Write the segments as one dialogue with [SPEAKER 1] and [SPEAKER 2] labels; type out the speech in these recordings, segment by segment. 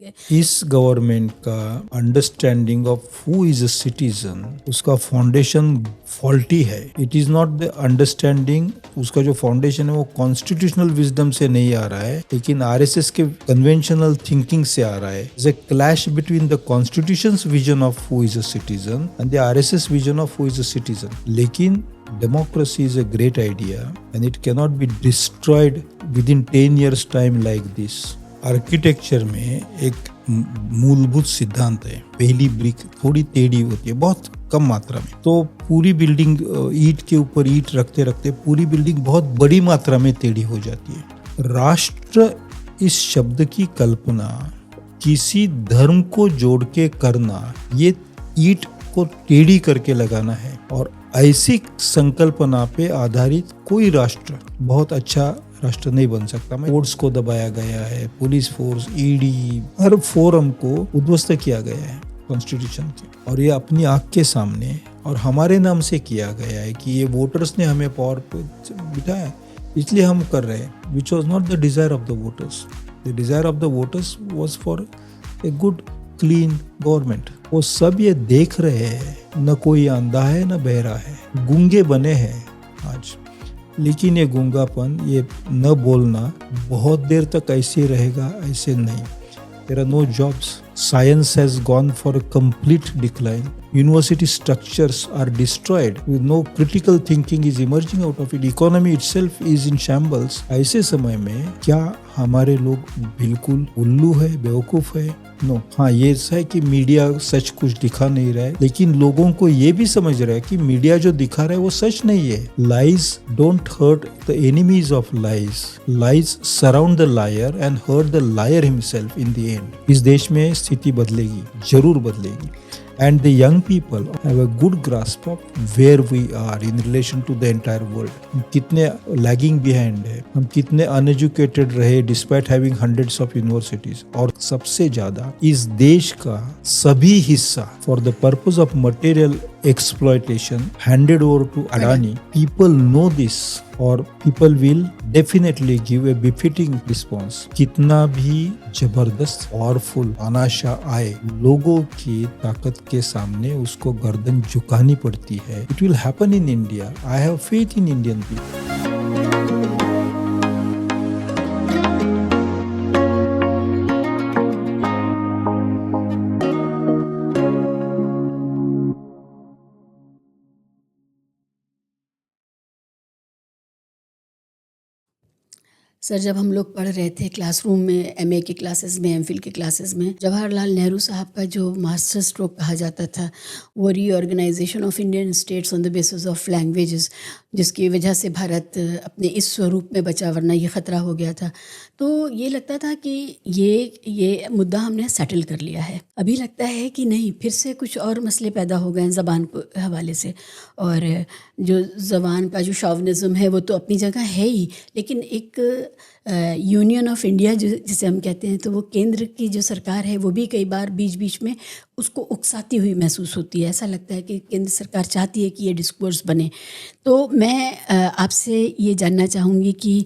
[SPEAKER 1] गए।
[SPEAKER 2] इस गवर्नमेंट का understanding of who is a citizen, उसका फाउंडेशन फॉल्टी है। It is not the understanding, उसका जो फाउंडेशन है वो कॉन्स्टिट्यूशनल विजडम से नहीं आ रहा है, लेकिन आरएसएस के कन्वेंशनल थिंकिंग से आ रहा है। It's a clash between the constitution's vision of who is a citizen and the RSS vision of who is a citizen. लेकिन democracy is a great idea and it cannot be destroyed within 10 years time like this. Architecture में एक मूलभूत सिद्धांत है, पहली brick थोड़ी टेढ़ी होती है, बहुत कम मात्रा में, तो पूरी बिल्डिंग ईंट के ऊपर ईंट रखते रखते पूरी बिल्डिंग बहुत बड़ी मात्रा में टेढ़ी हो जाती है। राष्ट्र इस शब्द की कल्पना किसी धर्म को जोड़ के करना, ये ईंट को टेढ़ी करके लगाना है, और ऐसी संकल्पना पे आधारित कोई राष्ट्र बहुत अच्छा राष्ट्र नहीं बन सकता। कोर्ट्स को दबाया गया है, पुलिस फोर्स, ईडी, हर फोरम को उद्ध्वस्त किया गया है कॉन्स्टिट्यूशन के, और ये अपनी आंख के सामने और हमारे नाम से किया गया है कि ये वोटर्स ने हमें पावर पे बिठाया, इसलिए हम कर रहे हैं, विच was not the desire of the voters. The desire of the voters was for a good clean government. वो सब ये देख रहे हैं, न कोई अंधा है न बहरा है, गूंगे बने हैं आज। लेकिन ये गूंगापन, ये न बोलना बहुत देर तक ऐसे रहेगा, ऐसे नहीं। There are no jobs. Science has gone for a complete decline. University structures are destroyed. No critical thinking is emerging out of it. Economy itself is in shambles. ऐसे समय में क्या हमारे लोग बिल्कुल उल्लू है, बेवकूफ है? नो। हाँ, ये है कि मीडिया सच कुछ दिखा नहीं रहा है, लेकिन लोगों को ये भी समझ रहा है कि मीडिया जो दिखा रहा है वो सच नहीं है। Lies don't hurt the enemies of lies. Lies surround the liar and hurt the liar himself in the end. इस देश में स्थिति बदलेगी, जरूर बदलेगी। And the young people have a good grasp of where we are in relation to the entire world. हम कितने lagging behind है, हम कितने uneducated रहे despite having hundreds of universities, और सबसे ज्यादा इस देश का सभी हिस्सा for the purpose of material exploitation handed over to Adani. People know this और people will definitely give a befitting response. कितना भी जबरदस्त पावरफुल तानाशाह आए, लोगों की ताकत के सामने उसको गर्दन झुकानी पड़ती है। It will happen in India. I have faith in Indian people.
[SPEAKER 1] Sir, जब हम लोग पढ़ रहे थे क्लासरूम में, एमए की क्लासेस में, एमफिल की क्लासेस में, जवाहरलाल नेहरू साहब का जो मास्टर स्ट्रोक कहा जाता था, वो reorganisation of Indian states on the basis of languages, जिसकी वजह से भारत अपने इस स्वरूप में बचा, वरना ये ख़तरा हो गया था। तो ये लगता था कि ये मुद्दा हमने सेटल कर लिया है। अभी लगता है कि नहीं, फिर से कुछ और मसले पैदा हो गए हैं ज़बान के हवाले से, और जो ज़बान का जो शॉविनिज़्म है वो तो अपनी जगह है ही, लेकिन एक यूनियन ऑफ इंडिया जिसे हम कहते हैं, तो वो केंद्र की जो सरकार है वो भी कई बार बीच बीच में उसको उकसाती हुई महसूस होती है। ऐसा लगता है कि केंद्र सरकार चाहती है कि ये डिस्कोर्स बने। तो मैं आपसे ये जानना चाहूँगी कि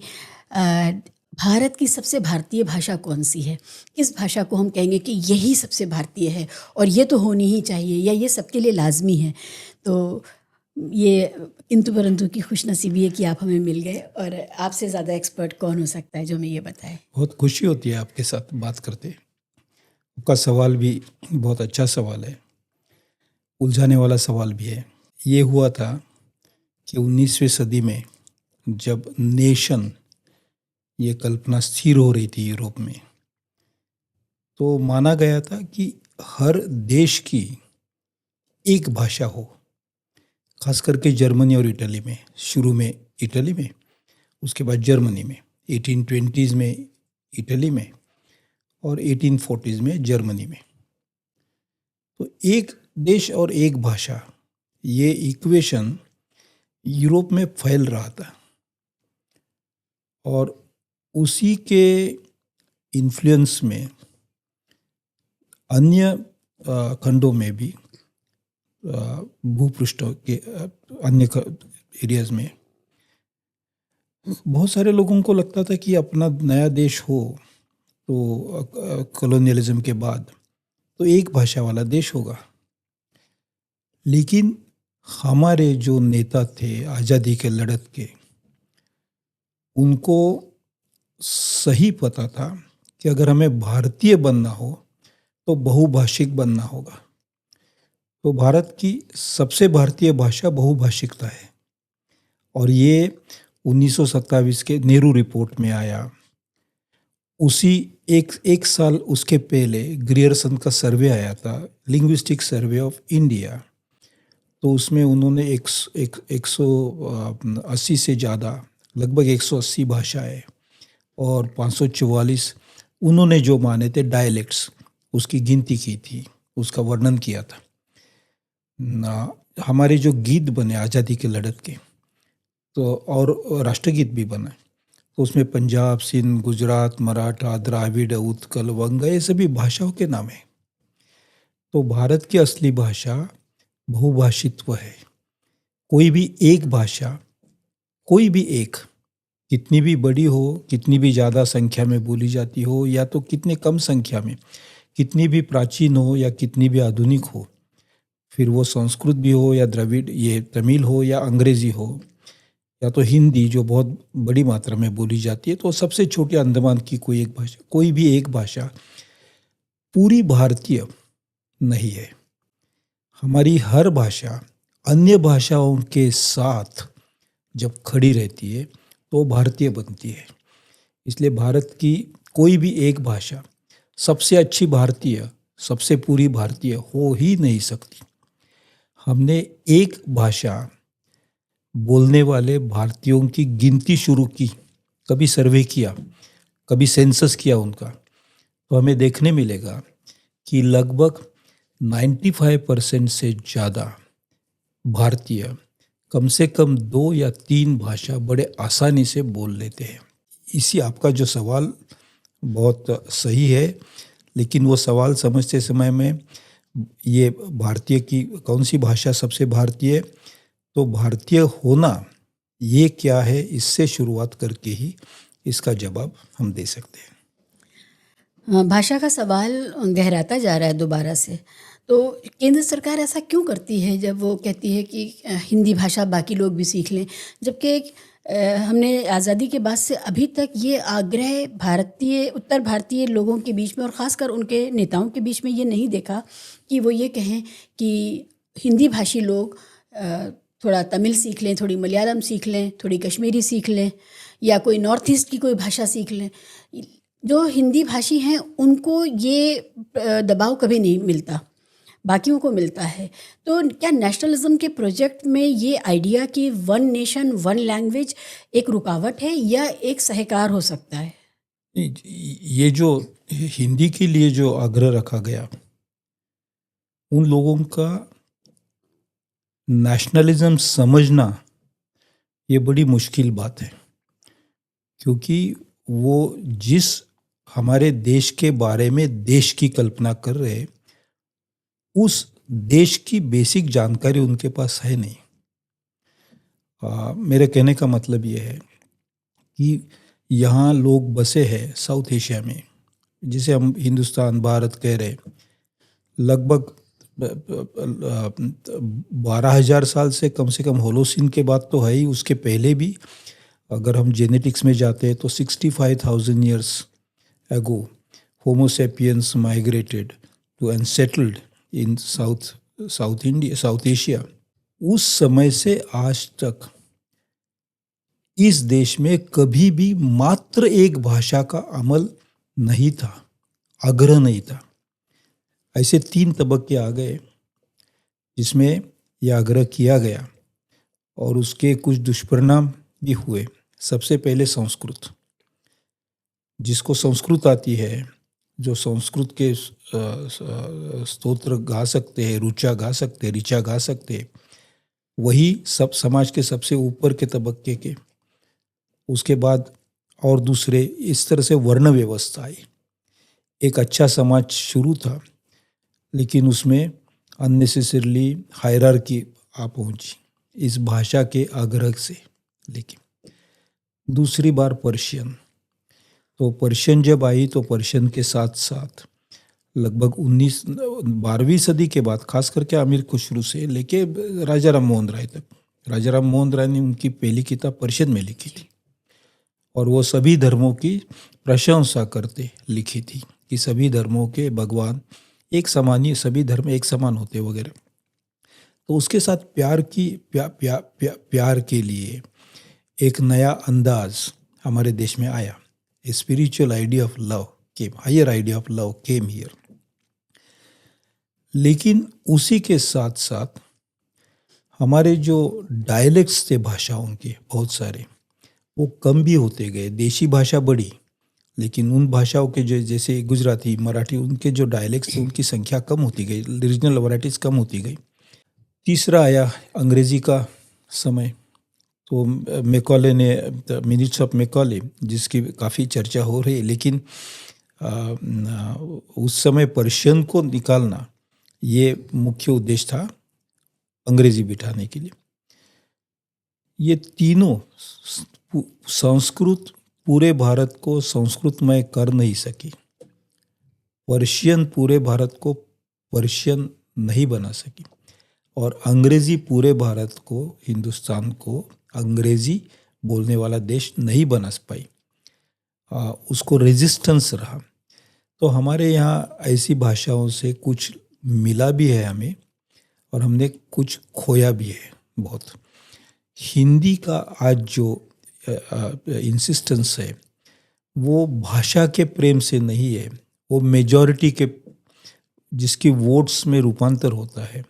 [SPEAKER 1] भारत की सबसे भारतीय भाषा कौन सी है? किस भाषा को हम कहेंगे कि यही सबसे भारतीय है और ये तो होनी ही चाहिए, या ये सबके लिए लाजमी है? तो ये किंतु परंतु की खुशनसीबी है कि आप हमें मिल गए, और आपसे ज़्यादा एक्सपर्ट कौन हो सकता है जो हमें ये बताए।
[SPEAKER 2] बहुत खुशी होती है आपके साथ बात करते। आपका सवाल भी बहुत अच्छा सवाल है, उलझाने वाला सवाल भी है। ये हुआ था कि 19वीं सदी में जब नेशन, ये कल्पना स्थिर हो रही थी यूरोप में, तो माना गया था कि हर देश की एक भाषा हो, खास करके जर्मनी और इटली में। शुरू में इटली में, उसके बाद जर्मनी में, 1820s में इटली में और 1840s में जर्मनी में। तो एक देश और एक भाषा, ये इक्वेशन यूरोप में फैल रहा था, और उसी के इन्फ्लुएंस में अन्य खंडों में भी, भूपृष्ठों के अन्य एरियाज में बहुत सारे लोगों को लगता था कि अपना नया देश हो तो कॉलोनियलिज्म के बाद तो एक भाषा वाला देश होगा। लेकिन हमारे जो नेता थे आज़ादी के लड़त के, उनको सही पता था कि अगर हमें भारतीय बनना हो तो बहुभाषिक बनना होगा। तो भारत की सबसे भारतीय भाषा बहुभाषिकता है और ये 1927 के नेहरू रिपोर्ट में आया। उसी एक साल उसके पहले ग्रियर्सन का सर्वे आया था, लिंग्विस्टिक सर्वे ऑफ इंडिया। तो उसमें उन्होंने 180 से ज़्यादा, लगभग 180 भाषाएं और 544 उन्होंने जो माने थे डायलेक्ट्स, उसकी गिनती की थी, उसका वर्णन किया था। हमारे जो गीत बने आज़ादी के लड़त के, तो और राष्ट्रगीत भी बना, तो उसमें पंजाब, सिंध, गुजरात, मराठा, द्राविड़, उत्कल, वंगा, ये सभी भाषाओं के नाम हैं। तो भारत की असली भाषा बहुभाषित्व है। कोई भी एक भाषा, कोई भी एक, कितनी भी बड़ी हो, कितनी भी ज़्यादा संख्या में बोली जाती हो, या तो कितने कम संख्या में, कितनी भी प्राचीन हो या कितनी भी आधुनिक हो, फिर वो संस्कृत भी हो या द्रविड़, ये तमिल हो या अंग्रेज़ी हो, या तो हिंदी जो बहुत बड़ी मात्रा में बोली जाती है, तो सबसे छोटी अंडमान की कोई एक भाषा, कोई भी एक भाषा पूरी भारतीय नहीं है। हमारी हर भाषा अन्य भाषाओं के साथ जब खड़ी रहती है तो भारतीय बनती है। इसलिए भारत की कोई भी एक भाषा सबसे अच्छी भारतीय, सबसे पूरी भारतीय हो ही नहीं सकती। हमने एक भाषा बोलने वाले भारतीयों की गिनती शुरू की, कभी सर्वे किया, कभी सेंसस किया उनका, तो हमें देखने मिलेगा कि लगभग 95% से ज़्यादा भारतीय कम से कम 2 या 3 भाषा बड़े आसानी से बोल लेते हैं। इसी आपका जो सवाल बहुत सही है, लेकिन वो सवाल समझते समय में ये भारतीय की कौन सी भाषा सबसे भारतीय, तो भारतीय होना ये क्या है, इससे शुरुआत करके ही इसका जवाब हम दे सकते हैं।
[SPEAKER 1] भाषा का सवाल गहराता जा रहा है दोबारा से। तो केंद्र सरकार ऐसा क्यों करती है जब वो कहती है कि हिंदी भाषा बाकी लोग भी सीख लें, जबकि हमने आज़ादी के बाद से अभी तक ये आग्रह भारतीय, उत्तर भारतीय लोगों के बीच में और ख़ासकर उनके नेताओं के बीच में ये नहीं देखा कि वो ये कहें कि हिंदी भाषी लोग थोड़ा तमिल सीख लें, थोड़ी मलयालम सीख लें, थोड़ी कश्मीरी सीख लें, या कोई नॉर्थ ईस्ट की कोई भाषा सीख लें। जो हिंदी भाषी हैं उनको ये दबाव कभी नहीं मिलता, बाकियों को मिलता है। तो क्या नेशनलिज्म के प्रोजेक्ट में ये आइडिया कि वन नेशन वन लैंग्वेज एक रुकावट है या एक सहकार हो सकता है?
[SPEAKER 2] ये जो हिंदी के लिए जो आग्रह रखा गया, उन लोगों का नेशनलिज्म समझना ये बड़ी मुश्किल बात है, क्योंकि वो जिस हमारे देश के बारे में देश की कल्पना कर रहे, उस देश की बेसिक जानकारी उनके पास है नहीं। मेरे कहने का मतलब ये है कि यहाँ लोग बसे हैं साउथ एशिया में, जिसे हम हिंदुस्तान, भारत कह रहे, लगभग 12,000 साल से कम होलोसिन के बाद तो है ही, उसके पहले भी अगर हम जेनेटिक्स में जाते हैं तो 65,000 years ago Homo sapiens migrated to and settled in South Asia. उस समय से आज तक इस देश में कभी भी मात्र एक भाषा का अमल नहीं था, आग्रह नहीं था। ऐसे 3 तबक्के आ गए जिसमें यह आग्रह किया गया और उसके कुछ दुष्परिणाम भी हुए। सबसे पहले संस्कृत, जिसको संस्कृत आती है, जो संस्कृत के स्तोत्र गा सकते हैं, ऋचा गा सकते हैं, वही सब समाज के सबसे ऊपर के तबक्के के। उसके बाद और दूसरे, इस तरह से वर्ण व्यवस्था आई। एक अच्छा समाज शुरू था, लेकिन उसमें अननेसेसरली हायरार्की आ पहुंची इस भाषा के आग्रह से। लेकिन दूसरी बार पर्शियन, तो पर्शियन जब आई तो पर्शियन के साथ साथ लगभग 12वीं सदी के बाद, खास करके अमीर खुसरो से लेके राजा राम मोहन राय तक, राजा राम मोहन राय ने उनकी पहली किताब पर्शियन में लिखी थी और वो सभी धर्मों की प्रशंसा करते लिखी थी कि सभी धर्मों के भगवान एक समान ही, सभी धर्म एक समान होते वगैरह। तो उसके साथ प्यार के लिए एक नया अंदाज हमारे देश में आया। A spiritual idea of love came, higher idea of love came here. लेकिन उसी के साथ साथ हमारे जो डायलेक्ट्स थे भाषाओं के बहुत सारे, वो कम भी होते गए। देशी भाषा बढ़ी, लेकिन उन भाषाओं के जो जैसे गुजराती, मराठी, उनके जो डायलेक्ट्स थे उनकी संख्या कम होती गई, रीजनल वैराइटीज़ कम होती गई। तीसरा आया अंग्रेज़ी का समय। तो मैकॉले ने मिनट्स ऑफ मैकॉले, जिसकी काफ़ी चर्चा हो रही है, लेकिन उस समय पर्शियन को निकालना ये मुख्य उद्देश्य था अंग्रेज़ी बिठाने के लिए। ये तीनों संस्कृत पूरे भारत को संस्कृतमय कर नहीं सकी। पर्शियन पूरे भारत को पर्शियन नहीं बना सकी और अंग्रेज़ी पूरे भारत को, हिंदुस्तान को अंग्रेज़ी बोलने वाला देश नहीं बना पाई। उसको रेजिस्टेंस रहा। तो हमारे यहाँ ऐसी भाषाओं से कुछ मिला भी है हमें और हमने कुछ खोया भी है बहुत। हिंदी का आज जो इंसिस्टेंस है वो भाषा के प्रेम से नहीं है, वो मेजॉरिटी के जिसकी वोट्स में रूपांतर होता है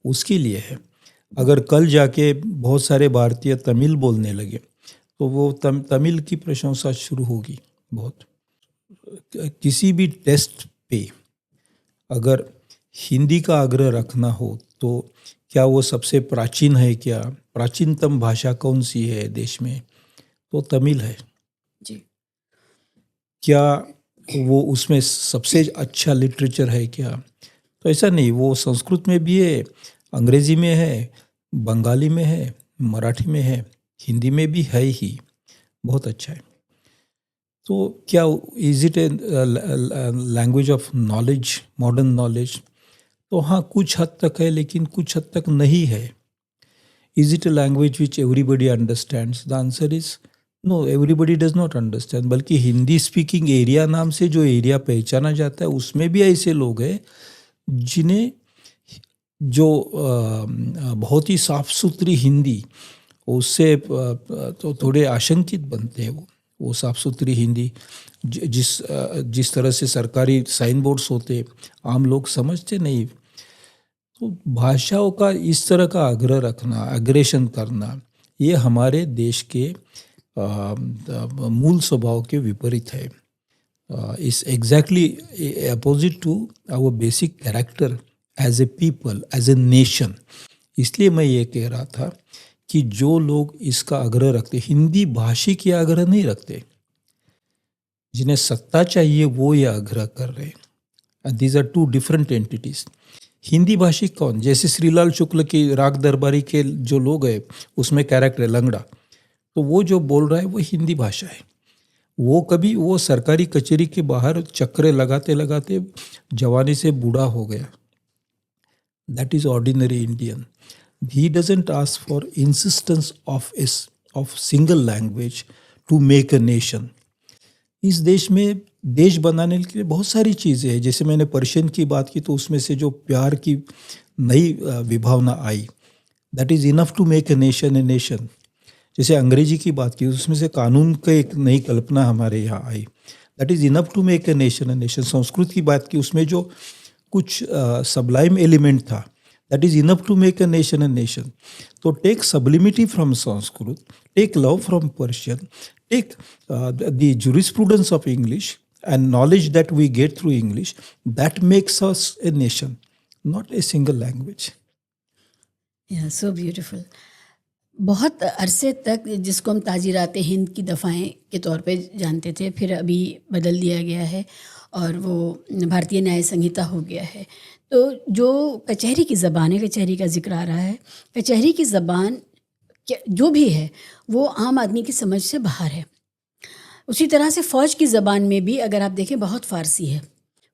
[SPEAKER 2] उसके लिए है। अगर कल जाके बहुत सारे भारतीय तमिल बोलने लगे तो वो तमिल की प्रशंसा शुरू होगी बहुत। किसी भी टेस्ट पे अगर हिंदी का आग्रह रखना हो तो क्या वो सबसे प्राचीन है, क्या प्राचीनतम भाषा कौन सी है देश में, तो तमिल है
[SPEAKER 1] जी।
[SPEAKER 2] क्या वो उसमें सबसे अच्छा लिटरेचर है क्या, तो ऐसा नहीं। वो संस्कृत में भी है, अंग्रेज़ी में है, बंगाली में है, मराठी में है, हिंदी में भी है ही, बहुत अच्छा है। तो क्या is it a language of knowledge, modern knowledge? तो हाँ, कुछ हद तक है, लेकिन कुछ हद तक नहीं है। Is it a language which everybody understands? The answer is no, everybody does not understand. बल्कि हिंदी स्पीकिंग एरिया नाम से जो एरिया पहचाना जाता है उसमें भी ऐसे लोग हैं जिन्हें जो बहुत ही साफ सुथरी हिंदी, उससे तो थोड़े आशंकित बनते हैं। वो साफ सुथरी हिंदी जिस तरह से सरकारी साइन बोर्ड्स होते, आम लोग समझते नहीं। तो भाषाओं का इस तरह का आग्रह रखना, अग्रेशन करना, ये हमारे देश के मूल स्वभाव के विपरीत है। Is exactly opposite to our basic character as a people, as a nation. इसलिए मैं ये कह रहा था कि जो लोग इसका आग्रह रखते, हिंदी भाषी की आग्रह नहीं रखते, जिन्हें सत्ता चाहिए वो ये आग्रह कर रहे हैं। These are two different entities. Hindi भाषी कौन? जैसे श्रीलाल शुक्ल की राग दरबारी के जो लोग हैं उसमें कैरेक्टर है लंगड़ा, तो वो जो बोल रहा है वो हिंदी भाषा है। वो सरकारी कचहरी के बाहर चक्रे लगाते लगाते जवानी से बूढ़ा हो गया। That is ordinary Indian. He doesn't ask for insistence of single language to make a nation. इस देश में देश बनाने के लिए बहुत सारी चीज़ें हैं। जैसे मैंने पर्शियन की बात की तो उसमें से जो प्यार की नई विभावना आई, that is enough to make a nation. जैसे अंग्रेजी की बात की उसमें से कानून का एक नई कल्पना हमारे यहाँ आई, that is enough to make a nation. Sanskrit की बात की उसमें जो कुछ सबलाइम एलिमेंट था, that is enough to make a nation a nation. So take sublimity from Sanskrit, take love from Persian, take the jurisprudence of English and knowledge that we get through English, that makes us a nation, not a single language.
[SPEAKER 1] Yeah, so beautiful. बहुत अरसे तक जिसको हम ताजीरात हिंद की दफ़ाएं के तौर पे जानते थे, फिर अभी बदल दिया गया है और वो भारतीय न्याय संहिता हो गया है। तो जो कचहरी की ज़बान है, कचहरी का जिक्र आ रहा है, कचहरी की ज़बान जो भी है वो आम आदमी की समझ से बाहर है। उसी तरह से फ़ौज की ज़बान में भी अगर आप देखें बहुत फ़ारसी है।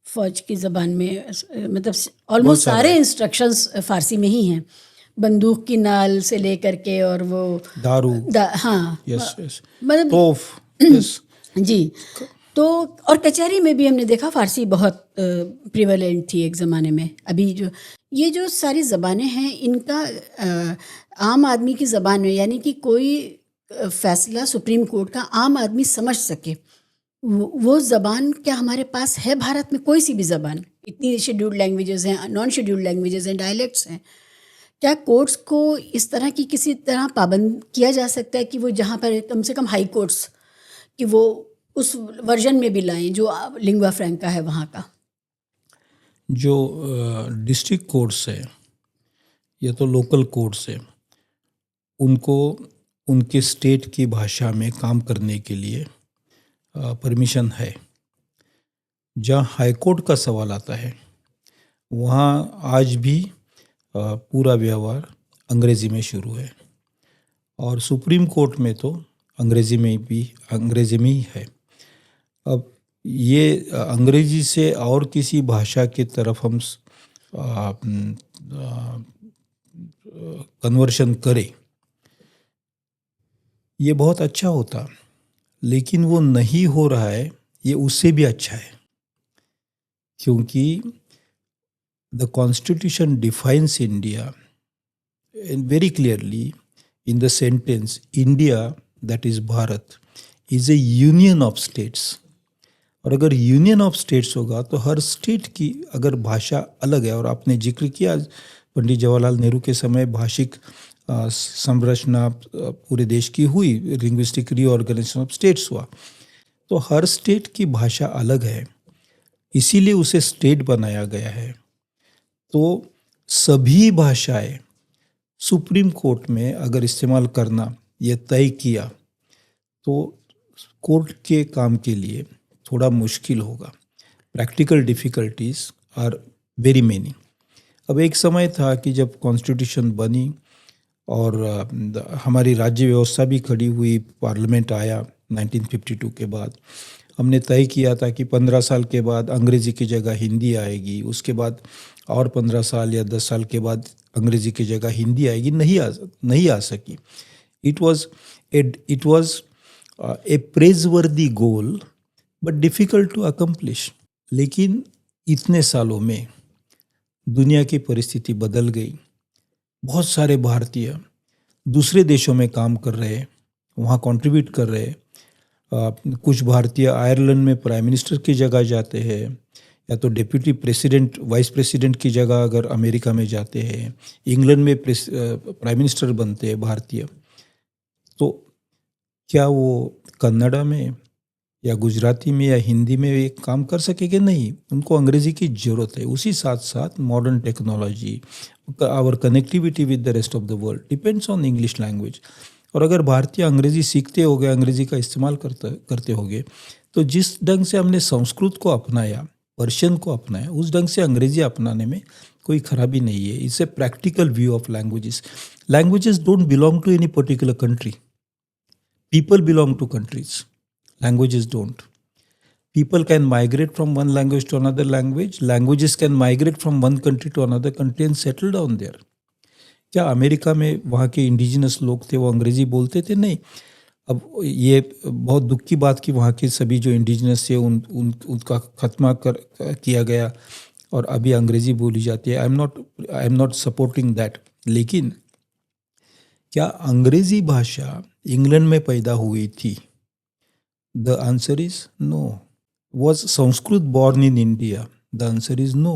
[SPEAKER 1] फ़ौज की ज़बान में मतलब ऑलमोस्ट
[SPEAKER 2] सारा
[SPEAKER 1] सारे
[SPEAKER 2] है।
[SPEAKER 1] इंस्ट्रक्शंस फ़ारसी में ही हैं। बंदूक की नाल से लेकर के और वो
[SPEAKER 2] दारू,
[SPEAKER 1] हाँ,
[SPEAKER 2] यस यस,
[SPEAKER 1] मतलब
[SPEAKER 2] तोफ, यस।
[SPEAKER 1] जी। तो और कचहरी में भी हमने देखा फ़ारसी बहुत प्रिवेलेंट थी एक ज़माने में। अभी जो ये जो सारी ज़बानें हैं इनका आम आदमी की ज़बान में, यानी कि कोई फ़ैसला सुप्रीम कोर्ट का आम आदमी समझ सके, वो ज़बान क्या हमारे पास है भारत में? कोई सी भी ज़बान, इतनी शेड्यूल्ड लैंग्वेजेज़ हैं, नॉन शेड्यूल्ड लैंग्वेजेज़ हैं, डायलेक्ट्स हैं। क्या कोर्ट्स को इस तरह की किसी तरह पाबंद किया जा सकता है कि वो जहाँ पर कम से कम हाई कोर्ट्स कि वो उस वर्जन में भी लाएं जो लिंग्वा फ्रैंका है वहाँ का?
[SPEAKER 2] जो डिस्ट्रिक्ट कोर्ट्स है या तो लोकल कोर्ट्स है, उनको उनके स्टेट की भाषा में काम करने के लिए परमिशन है। जहाँ हाई कोर्ट का सवाल आता है वहाँ आज भी पूरा व्यवहार अंग्रेज़ी में शुरू है, और सुप्रीम कोर्ट में तो अंग्रेज़ी में ही है। अब ये अंग्रेज़ी से और किसी भाषा की तरफ हम कन्वर्शन करें, ये बहुत अच्छा होता, लेकिन वो नहीं हो रहा है, ये उससे भी अच्छा है, क्योंकि the constitution defines India very clearly in the sentence India, that is Bharat, is a union of states। और अगर यूनियन ऑफ स्टेट्स होगा तो हर स्टेट की अगर भाषा अलग है, और आपने जिक्र किया पंडित जवाहरलाल नेहरू के समय भाषिक संरचना पूरे देश की हुई, लिंग्विस्टिक रीऑर्गेनाइजेशन ऑफ स्टेट्स हुआ, तो हर स्टेट की भाषा अलग है, इसीलिए उसे स्टेट बनाया गया है। तो सभी भाषाएं सुप्रीम कोर्ट में अगर इस्तेमाल करना ये तय किया तो कोर्ट के काम के लिए थोड़ा मुश्किल होगा। Practical difficulties are very many. अब एक समय था कि जब कॉन्स्टिट्यूशन बनी और हमारी राज्य व्यवस्था भी खड़ी हुई, पार्लियामेंट आया 1952 के बाद, हमने तय किया था कि 15 साल के बाद अंग्रेज़ी की जगह हिंदी आएगी, उसके बाद और 15 साल या 10 साल के बाद अंग्रेज़ी की जगह हिंदी आएगी। नहीं आ सकी। It was a praiseworthy goal but difficult to accomplish. लेकिन इतने सालों में दुनिया की परिस्थिति बदल गई। बहुत सारे भारतीय दूसरे देशों में काम कर रहे, वहाँ कंट्रीब्यूट कर रहे। कुछ भारतीय आयरलैंड में प्राइम मिनिस्टर की जगह जाते हैं, या तो डिप्यूटी प्रेसिडेंट वाइस प्रेसिडेंट की जगह अगर अमेरिका में जाते हैं, इंग्लैंड में प्राइम मिनिस्टर बनते हैं भारतीय। तो क्या वो कन्नड़ा में या गुजराती में या हिंदी में एक काम कर सकेंगे? नहीं, उनको अंग्रेज़ी की ज़रूरत है। उसी साथ साथ modern technology, our connectivity with the rest of the world depends on English language. और अगर भारतीय अंग्रेज़ी सीखते हो गए, अंग्रेज़ी का इस्तेमाल करते हो गए, तो जिस ढंग से हमने संस्कृत को अपनाया, पर्शियन को अपनाया, उस ढंग से अंग्रेज़ी अपनाने में कोई खराबी नहीं है। It's a practical view of languages. Languages don't belong to any particular country. People belong to countries, languages don't. People can migrate from one language to another language. Languages can migrate from one country to another country and settle down there. क्या America में वहाँ के indigenous लोग थे वो अंग्रेज़ी बोलते थे? नहीं। अब ये बहुत दुख की बात कि वहाँ के सभी जो इंडिजिनस थे उनका खत्मा किया गया और अभी अंग्रेज़ी बोली जाती है। I am not supporting that. लेकिन क्या अंग्रेज़ी भाषा इंग्लैंड में पैदा हुई थी? The answer is no. Was Sanskrit born in India? The answer is no.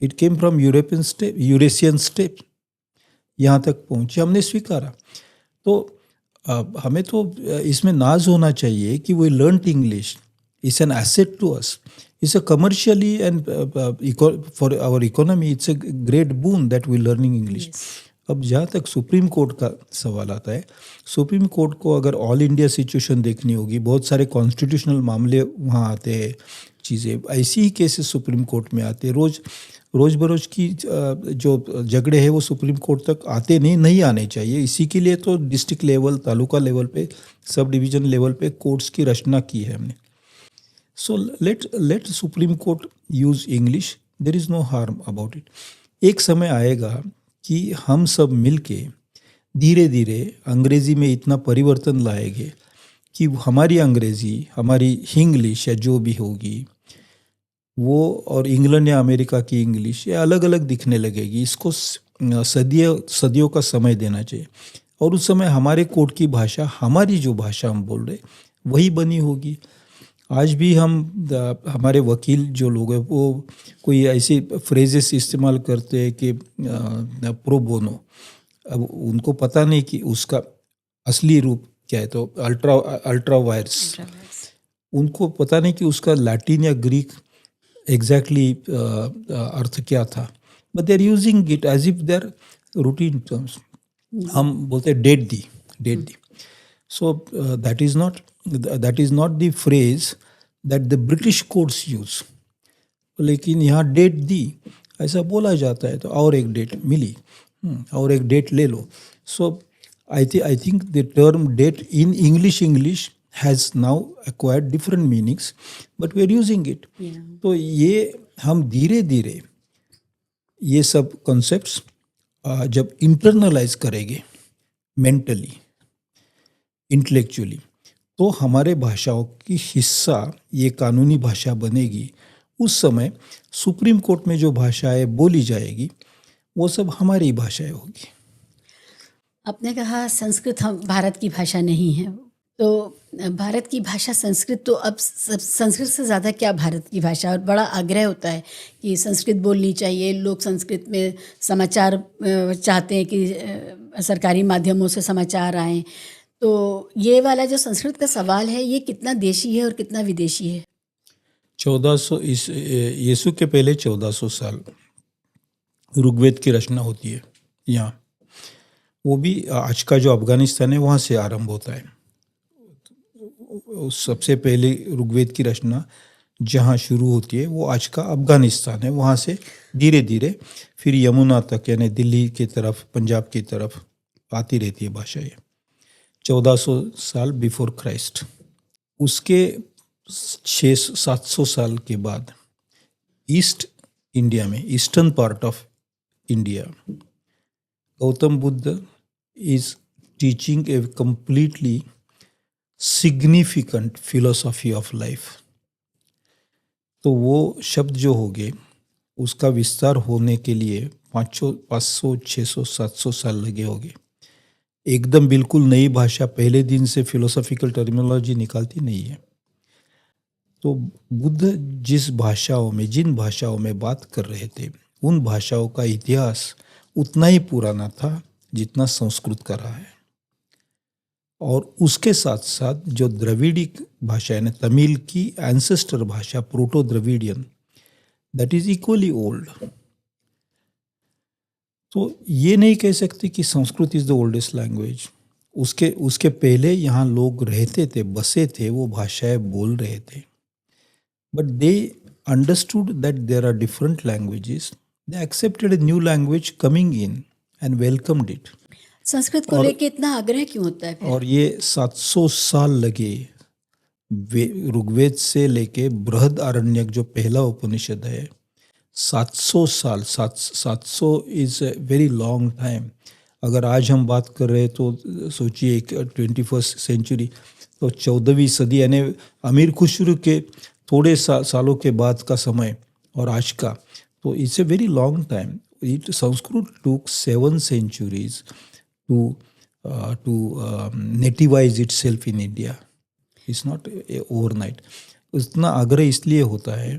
[SPEAKER 2] It came from Eurasian steppe. यहाँ तक पहुँचे, हमने स्वीकारा। तो हमें तो इसमें नाज होना चाहिए कि we learned English. It's an asset to us. It's a commercially and for our economy, it's a great boon that we're learning English. Yes. अब जहाँ तक सुप्रीम कोर्ट का सवाल आता है, सुप्रीम कोर्ट को अगर ऑल इंडिया सिचुएशन देखनी होगी, बहुत सारे कॉन्स्टिट्यूशनल मामले वहाँ आते हैं, चीज़ें ऐसी ही केसेस सुप्रीम कोर्ट में आते हैं। रोज़ बरोज़ की जो झगड़े हैं वो सुप्रीम कोर्ट तक आते नहीं आने चाहिए। इसी के लिए तो डिस्ट्रिक्ट लेवल, तालुका लेवल पे सब डिवीजन लेवल पे कोर्ट्स की रचना की है हमने. So let Supreme Court use English, there is no harm about it. एक समय आएगा कि हम सब मिलके धीरे धीरे अंग्रेज़ी में इतना परिवर्तन लाएंगे कि हमारी अंग्रेज़ी, हमारी इंग्लिश या जो भी होगी वो और इंग्लैंड या अमेरिका की इंग्लिश ये अलग अलग दिखने लगेगी. इसको सदियों का समय देना चाहिए. और उस समय हमारे कोर्ट की भाषा, हमारी जो भाषा हम बोल रहे वही बनी होगी. आज भी हमारे वकील जो लोग हैं वो कोई ऐसी फ्रेजेस इस्तेमाल करते हैं कि प्रो बोनो. अब उनको पता नहीं कि उसका असली रूप क्या है. तो अल्ट्रा वायर्स, उनको पता नहीं कि उसका लैटिन या ग्रीक एग्जैक्टली अर्थ क्या था. But they are using it as if they are routine terms. हम बोलते हैं डेट दी. So that is not the phrase that the British courts use. लेकिन यहाँ डेट दी ऐसा बोला जाता है. तो और एक डेट मिली, और एक डेट ले लो. सो I think the term date in English has now acquired different meanings, but we are using it.
[SPEAKER 1] Yeah.
[SPEAKER 2] तो ये हम धीरे धीरे ये सब कॉन्सेप्ट्स जब इंटरनलाइज करेंगे मेंटली, इंटेलेक्चुअली, तो हमारे भाषाओं की हिस्सा ये कानूनी भाषा बनेगी. उस समय सुप्रीम कोर्ट में जो भाषाएं बोली जाएगी वो सब हमारी भाषाएं होगी.
[SPEAKER 1] आपने कहा संस्कृत हम भारत की भाषा नहीं है, तो भारत की भाषा संस्कृत, तो अब संस्कृत से ज़्यादा क्या भारत की भाषा. और बड़ा आग्रह होता है कि संस्कृत बोलनी चाहिए. लोग संस्कृत में समाचार चाहते हैं कि सरकारी माध्यमों से समाचार आएँ. तो ये वाला जो संस्कृत का सवाल है ये कितना देशी है और कितना विदेशी है.
[SPEAKER 2] 1400 यीशु के पहले 1400 साल ऋग्वेद की रचना होती है यहाँ. वो भी आज का जो अफगानिस्तान है वहाँ से आरंभ होता है. सबसे पहले ऋग्वेद की रचना जहाँ शुरू होती है वो आज का अफगानिस्तान है. वहाँ से धीरे धीरे फिर यमुना तक यानी दिल्ली की तरफ, पंजाब की तरफ आती रहती है भाषा. ये 1400 साल बिफोर क्राइस्ट. उसके 600-700 साल के बाद ईस्ट इंडिया में, eastern part of India, Gautam Buddha is teaching a completely significant philosophy of life. तो वो शब्द जो होंगे उसका विस्तार होने के लिए 500, 600, 700 साल लगे होंगे. एकदम बिल्कुल नई भाषा पहले दिन से फिलोसॉफिकल टर्मिनोलॉजी निकालती नहीं है. तो बुद्ध जिन भाषाओं में बात कर रहे थे उन भाषाओं का इतिहास उतना ही पुराना था जितना संस्कृत का रहा है. और उसके साथ साथ जो द्रविडिक भाषा है, तमिल की एंसेस्टर भाषा proto Dravidian, that is equally old. तो ये नहीं कह सकते कि Sanskrit is the oldest language. उसके पहले यहाँ लोग रहते थे, बसे थे, वो भाषाएं बोल रहे थे. But they understood that there are different languages. They accepted a new language coming in and welcomed it.
[SPEAKER 1] Sanskrit को लेके इतना आग्रह क्यों होता है फिर?
[SPEAKER 2] और ये 700 साल लगे ऋग्वेद से लेके बृहद आरण्यक जो पहला उपनिषद है. 700 साल, 700 is a very long time. अगर आज हम बात कर रहे हैं तो सोचिए 21st सेंचुरी, तो 14वीं सदी यानी अमीर खुसरो के थोड़े सालों के बाद का समय और आज का, तो it's a very long time. Sanskrit took 7 centuries to nativize itself in India. It's not overnight. इतना आग्रह इसलिए होता है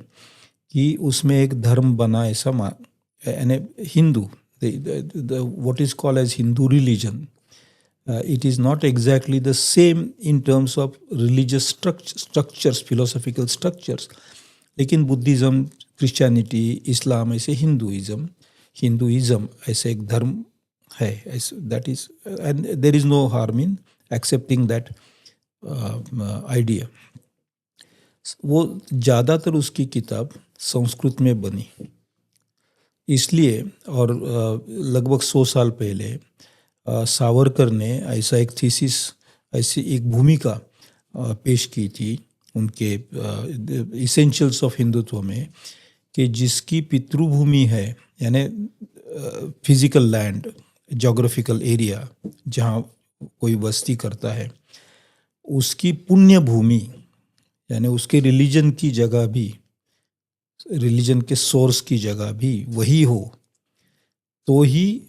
[SPEAKER 2] कि उसमें एक धर्म बना ऐसा, यानी Hindu, what is called as Hindu religion. It is not exactly the same in terms of religious structures, philosophical structures. लेकिन बुद्धिज़्म, क्रिश्चियनिटी, इस्लाम ऐसे हिंदुइज्म ऐसे एक धर्म है. That is, and there is no harm in accepting that idea. वो ज़्यादातर उसकी किताब संस्कृत में बनी इसलिए. और लगभग 100 साल पहले सावरकर ने ऐसा एक थीसिस ऐसी एक भूमिका पेश की थी उनके इसेंशियल्स ऑफ हिंदुत्व में, कि जिसकी पितृभूमि है यानी फिजिकल लैंड, जोग्राफिकल एरिया जहाँ कोई बस्ती करता है, उसकी पुण्य भूमि यानी उसके रिलीजन की जगह भी, रिलीजन के सोर्स की जगह भी वही हो, तो ही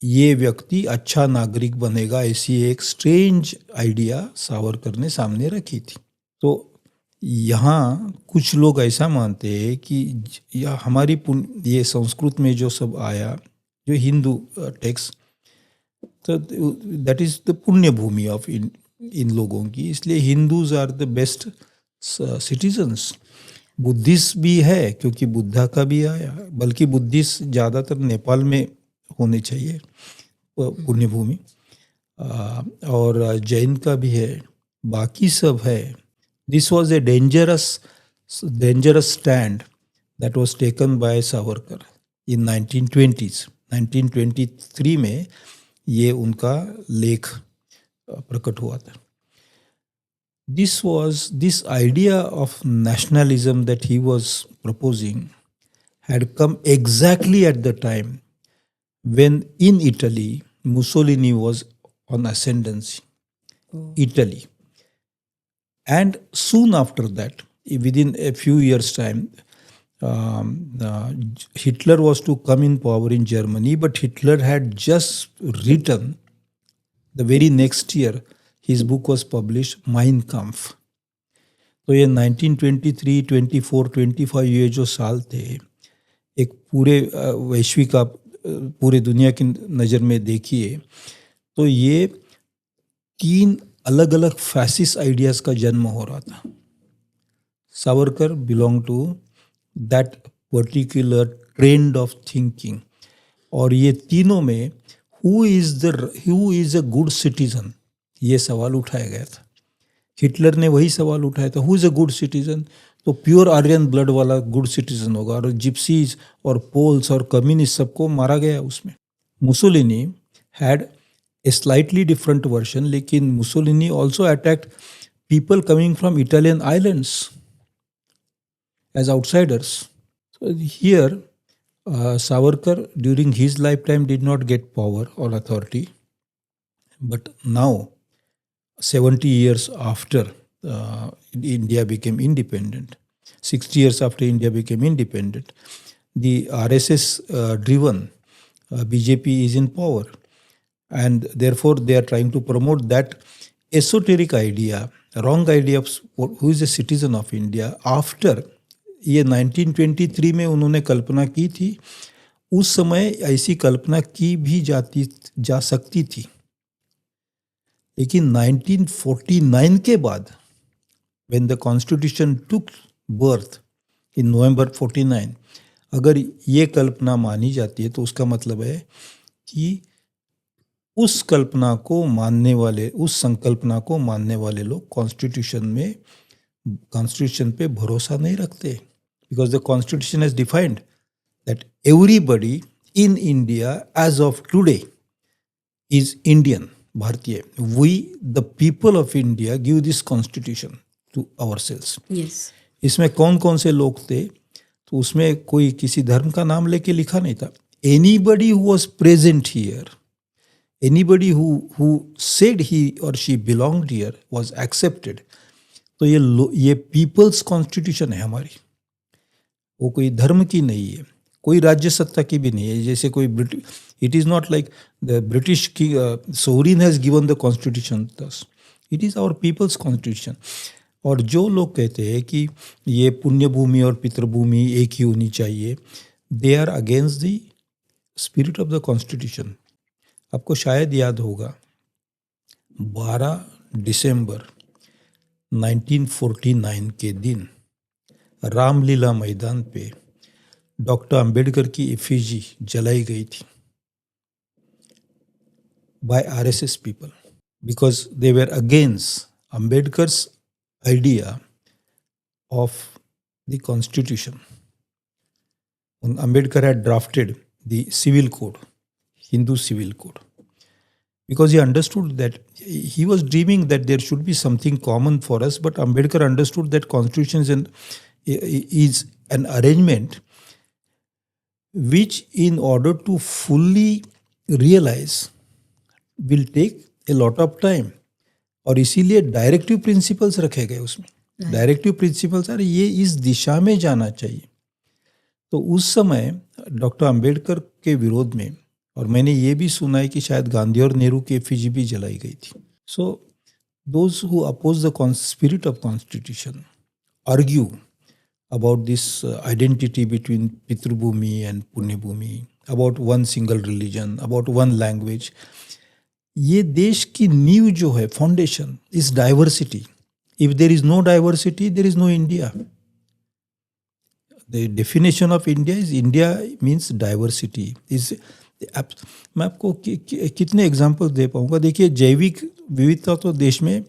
[SPEAKER 2] ये व्यक्ति अच्छा नागरिक बनेगा, ऐसी एक स्ट्रेंज आइडिया सावरकर ने सामने रखी थी। तो यहाँ कुछ लोग ऐसा मानते हैं कि यह हमारी ये संस्कृत में जो सब आया, जो हिंदू टेक्स्ट, तो that is the punya bhumi of इन लोगों की, इसलिए Hindus are the best citizens. Buddhist भी है क्योंकि बुद्धा का भी आया, बल्कि बुद्धिस्ट ज़्यादातर नेपाल में होने चाहिए पुण्य भूमि, और जैन का भी है, बाकी सब है। This was a dangerous stand that was taken by Savarkar in 1920s। 1923 में ये उनका लेख प्रकट हुआ था। This idea of nationalism that he was proposing had come exactly at the time when in Italy Mussolini was on ascendancy. Italy. And soon after that, within a few years' time, Hitler was to come in power in Germany, but Hitler had just written the very next year, his book was published, Mein Kampf. तो ये 1923, 24, 25 ये जो साल थे, एक पूरे वैश्विक आप पूरे दुनिया की नज़र में देखिए तो ये 3 अलग अलग फैसिस्ट आइडियाज़ का जन्म हो रहा था। Savarkar belong to that particular trend of thinking, और ये तीनों में who is a good citizen, ये सवाल उठाया गया था। हिटलर ने वही सवाल उठाया था, who is a good citizen, तो प्योर आर्यन ब्लड वाला गुड सिटीजन होगा, और जिप्सीज और पोल्स और कम्युनिस्ट सबको मारा गया उसमें। Mussolini had a slightly different version, लेकिन Mussolini also attacked people coming from Italian islands as outsiders. So here, Savarkar during his lifetime did not get power or authority, but now 70 years after India became independent, 60 years after India became independent, the RSS driven BJP is in power, and therefore they are trying to promote that esoteric idea, wrong idea of who is a citizen of India after ये 1923 में उन्होंने कल्पना की थी। उस समय ऐसी कल्पना की भी जा सकती थी, लेकिन 1949 के बाद when the constitution took birth in November 49, अगर ये कल्पना मानी जाती है तो उसका मतलब है कि उस कल्पना को मानने वाले, उस संकल्पना को मानने वाले लोग कॉन्स्टिट्यूशन पे भरोसा नहीं रखते, because the constitution has defined that everybody in India as of today is Indian, Bharatiya. We, the people of India, give this constitution to ourselves.
[SPEAKER 1] Yes.
[SPEAKER 2] इसमें कौन कौन से लोग थे, तो उसमें कोई किसी धर्म का नाम लेके लिखा नहीं था। Anybody who was present here, anybody who said he or she belonged here was accepted. तो ये पीपल्स कॉन्स्टिट्यूशन है हमारी, वो कोई धर्म की नहीं है, कोई राज्य सत्ता की भी नहीं है। जैसे कोई it is not like the British की sovereign has given the constitution, this it is our people's constitution. और जो लोग कहते हैं कि ये पुण्य भूमि और पितृभूमि एक ही होनी चाहिए, they are against the spirit of the constitution. आपको शायद याद होगा 12 दिसंबर 1949 के दिन रामलीला मैदान पे डॉक्टर अंबेडकर की एफिजी जलाई गई थी by RSS people, because they were against Ambedkar's idea of the constitution. Ambedkar had drafted the civil code, Hindu civil code, because he understood that he was dreaming that there should be something common for us, but Ambedkar understood that constitution is an arrangement which, in order to fully realize, will take a lot of time. और इसीलिए directive principles रखे गए उसमें। Directive principles अरे ये इस दिशा में जाना चाहिए। तो उस समय डॉक्टर अंबेडकर के विरोध में, और मैंने ये भी सुना है कि शायद गांधी और नेहरू की एफिजी भी जलाई गई थी। So those who oppose the spirit of constitution argue about this identity between Pitrubhumi and Punyabhumi, about one single religion, about one language. ये देश की नींव जो है, foundation, is diversity. If there is no diversity, there is no India. The definition of India means diversity. मैं आपको कितने example दे पाऊंगा. देखिए, जैविक विविधता तो देश में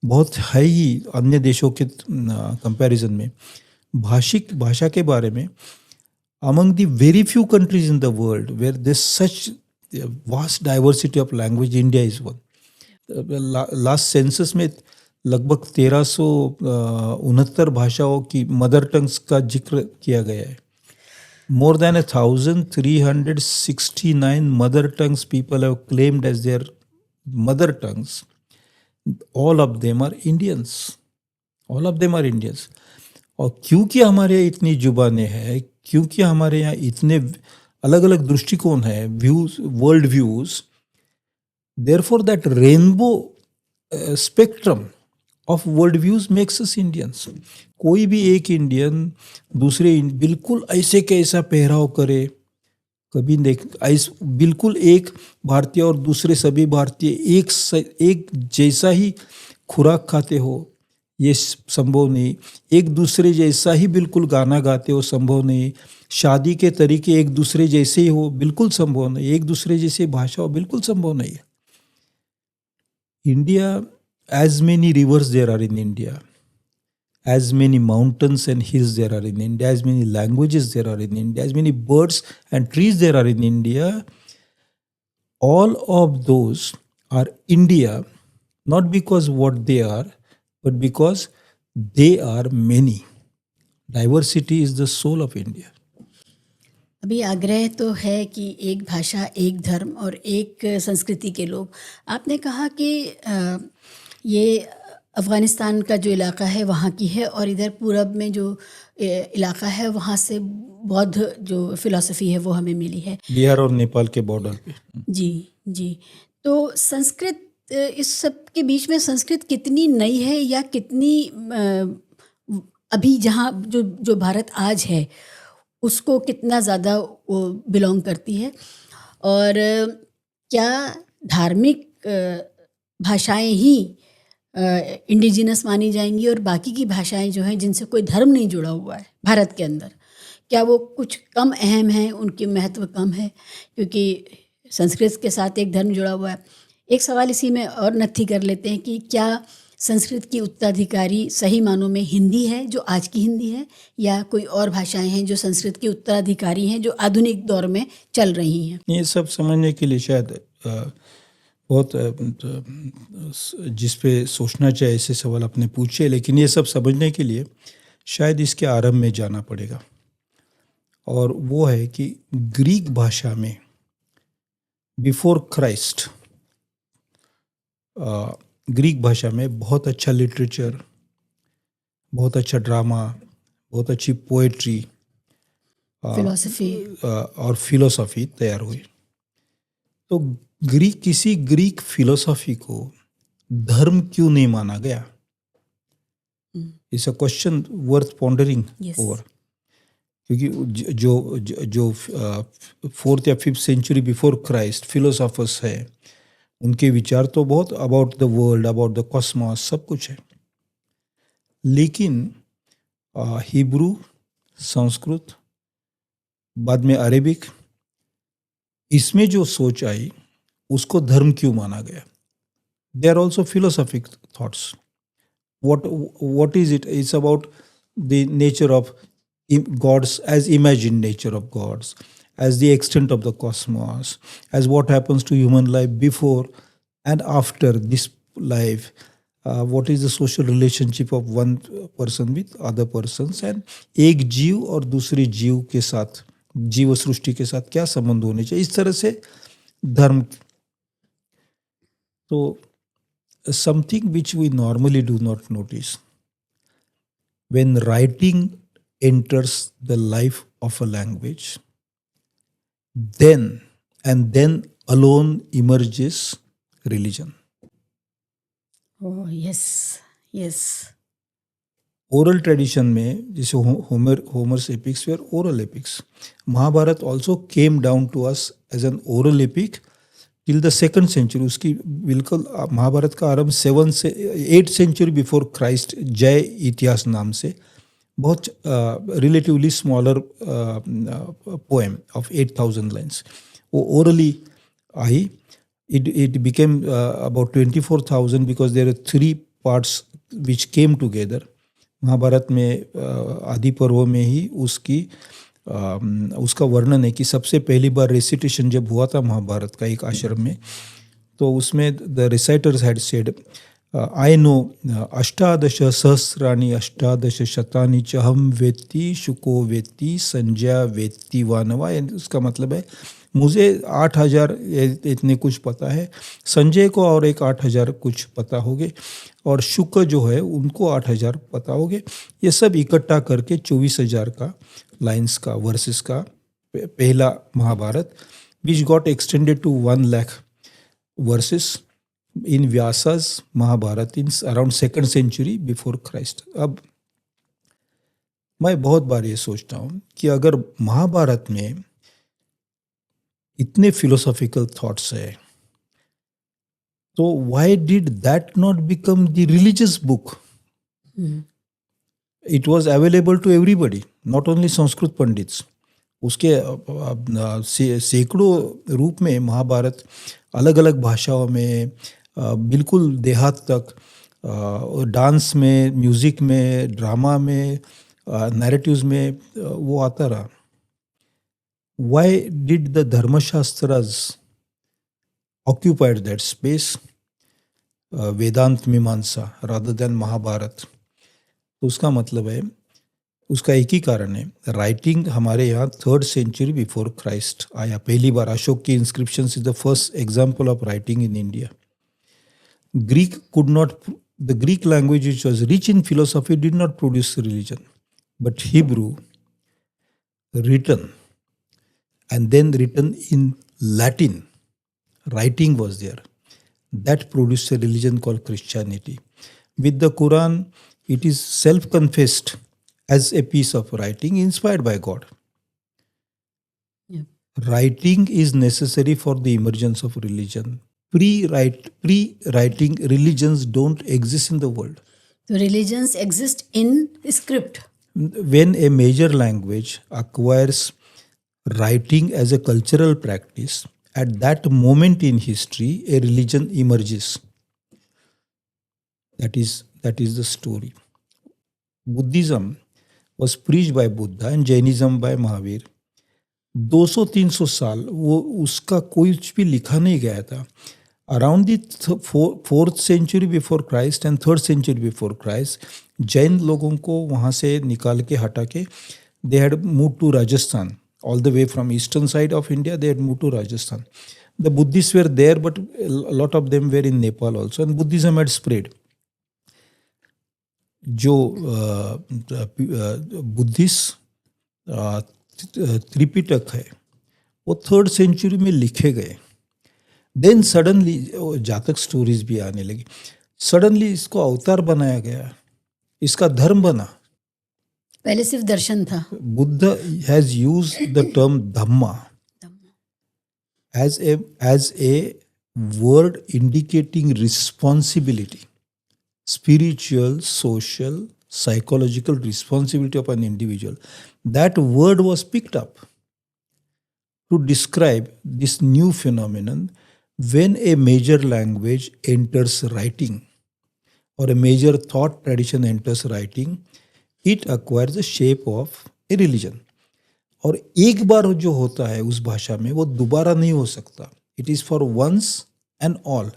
[SPEAKER 2] बहुत है ही अन्य देशों के कंपैरिजन में. भाषा के बारे में, among the very few countries in the world where there's such vast diversity of language, India is one. Last census में लगभग 1369 भाषाओं की मदर टंग्स का जिक्र किया गया है. More than 1,369 mother tongues people have claimed as their mother tongues. All of them are Indians. All of them are Indians. और क्योंकि हमारे यहाँ इतनी जुबानें हैं, क्योंकि हमारे यहाँ इतने अलग अलग दृष्टिकोण है, views, world views, therefore that rainbow spectrum of world views makes us Indians. कोई भी एक इंडियन दूसरे बिल्कुल ऐसे कैसा पहराव करे, कभी बिल्कुल एक भारतीय और दूसरे सभी भारतीय एक जैसा ही खुराक खाते हो, ये संभव नहीं. एक दूसरे जैसा ही बिल्कुल गाना गाते हो, संभव नहीं. शादी के तरीके एक दूसरे जैसे ही हो, बिल्कुल संभव नहीं. एक दूसरे जैसे भाषा हो, बिल्कुल संभव नहीं है. India, as many rivers there are in India, as many mountains and hills there are in India, as many languages there are in India, as many birds and trees there are in India, all of those are India, not because what they are, but because they are many. Diversity is the soul of India.
[SPEAKER 1] अभी आग्रह तो है कि एक भाषा, एक धर्म और एक संस्कृति के लोग. आपने कहा कि ये अफ़गानिस्तान का जो इलाका है वहाँ की है, और इधर पूरब में जो इलाका है वहाँ से बौद्ध जो फिलॉसफी है वो हमें मिली है,
[SPEAKER 2] बिहार और नेपाल के बॉर्डर पे.
[SPEAKER 1] जी. तो संस्कृत, इस सब के बीच में संस्कृत कितनी नई है या कितनी अभी जहाँ जो भारत आज है उसको कितना ज़्यादा बिलोंग करती है, और क्या धार्मिक भाषाएं ही इंडिजिनस मानी जाएंगी और बाकी की भाषाएं जो हैं जिनसे कोई धर्म नहीं जुड़ा हुआ है भारत के अंदर, क्या वो कुछ कम अहम हैं, उनकी महत्व कम है क्योंकि संस्कृत के साथ एक धर्म जुड़ा हुआ है? एक सवाल इसी में और नत्थी कर लेते हैं कि क्या संस्कृत की उत्तराधिकारी सही मानों में हिंदी है जो आज की हिंदी है, या कोई और भाषाएं हैं जो संस्कृत की उत्तराधिकारी हैं जो आधुनिक दौर में चल रही हैं?
[SPEAKER 2] ये सब समझने के लिए शायद बहुत जिस पे सोचना चाहिए ऐसे सवाल आपने पूछे, लेकिन ये सब समझने के लिए शायद इसके आरंभ में जाना पड़ेगा. और वो है कि ग्रीक भाषा में बिफोर क्राइस्ट, ग्रीक भाषा में बहुत अच्छा लिटरेचर, बहुत अच्छा ड्रामा, बहुत अच्छी पोएट्री,
[SPEAKER 1] फिलॉसफी
[SPEAKER 2] और फिलोसॉफी तैयार हुई. तो किसी ग्रीक फिलोसॉफी को धर्म क्यों नहीं माना गया? It's a question worth pondering over. क्योंकि जो 4th या 5th सेंचुरी बिफोर क्राइस्ट फिलोसॉफर्स है, उनके विचार तो बहुत about the world, about the Cosmos, सब कुछ है. लेकिन हिब्रू, संस्कृत, बाद में अरेबिक, इसमें जो सोच आई उसको धर्म क्यों माना गया? They are also philosophic thoughts. what is it? It's about the nature of gods, as imagined nature of gods, as the extent of the cosmos, as what happens to human life before and after this life, what is the social relationship of one person with other persons, and एक जीव और दूसरे जीव के साथ, जीव सृष्टि के साथ क्या संबंध होने चाहिए, इस तरह से धर्म. तो something which we normally do not notice, when writing enters the life of a language, then and then alone emerges religion.
[SPEAKER 1] Oh, yes, yes.
[SPEAKER 2] Oral tradition में जैसे Homer's epics were oral epics, Mahabharata also came down to us as an oral epic till the second century. उसकी बिल्कुल महाभारत का आरंभ 8th century before Christ जय इतिहास नाम से, बहुत relatively smaller poem of 8,000 lines, वो ओरली आई. It became about 24,000 because there are 3 parts which came together. Mahabharata में आदि पर्व में ही उसका वर्णन है कि सबसे पहली बार रेसिटेशन जब हुआ था महाभारत का एक आश्रम में, तो उसमें the reciters had said, I know अष्टादश सहस्राणि अष्टादश शतानि च हम वेत्ति शुको वेत्ति संजय वेत्ति वानवा. उसका मतलब है मुझे 8,000 इतने कुछ पता है, संजय को और एक 8,000 कुछ पता होगे, और शुक जो है उनको 8,000 पता होगे. ये सब इकट्ठा करके 24,000 का लाइन्स का वर्सेस का पहला Mahabharata, which got extended to 1 lakh verses in Vyasa's Mahabharata in around 2nd century before Christ. अब मैं बहुत बार ये सोचता हूँ कि अगर महाभारत में इतने फिलोसॉफिकल थॉट्स है, तो why did that not become the religious book? It was available to everybody, not only Sanskrit pandits. उसके सैकड़ों रूप में महाभारत अलग अलग भाषाओं में, बिल्कुल देहात तक, डांस में, म्यूजिक में, ड्रामा में, नैरेटिव्स में वो आता रहा. Why did the Dharmashastras occupied that space, Vedant Mimamsa, rather than Mahabharat? तो उसका मतलब है, उसका एक ही कारण है, राइटिंग हमारे यहाँ 3rd सेंचुरी बिफोर क्राइस्ट आया पहली बार. अशोक की inscriptions is the first example of writing in India. Greek could not, the Greek language which was rich in philosophy did not produce religion, but Hebrew written and then written in Latin, writing was there, that produced a religion called Christianity. With the Quran, it is self-confessed as a piece of writing inspired by God.
[SPEAKER 1] Yeah.
[SPEAKER 2] Writing is necessary for the emergence of religion. Pre-writing religions don't exist in the world.
[SPEAKER 1] So religions exist in script.
[SPEAKER 2] When a major language acquires writing as a cultural practice, at that moment in history, a religion emerges. That is the story. Buddhism was preached by Buddha and Jainism by Mahavir. 200-300 साल वो उसका कुछ भी लिखा नहीं गया था. Around the 4th century before Christ and 3rd century before Christ, Jain लोगों को वहाँ से निकाल के हटा के, they had moved to Rajasthan. All the way from eastern side of India, they had moved to Rajasthan. The Buddhists were there, but a lot of them were in Nepal also, and Buddhism had spread. जो Buddhist Tripitaka है वो 3rd century में लिखे गए. Then suddenly जातक stories भी आने लगी. सडनली इसको अवतार बनाया गया, इसका धर्म बना.
[SPEAKER 1] पहले सिर्फ दर्शन था.
[SPEAKER 2] Buddha has used the term Dhamma as a word indicating responsibility, spiritual, social, psychological responsibility of an individual. That word was picked up to describe this new phenomenon when a major language enters writing or a major thought tradition enters writing, it acquires the shape of a religion. और एक बार जो होता है उस भाषा में वो दोबारा नहीं हो सकता. It is for once and all.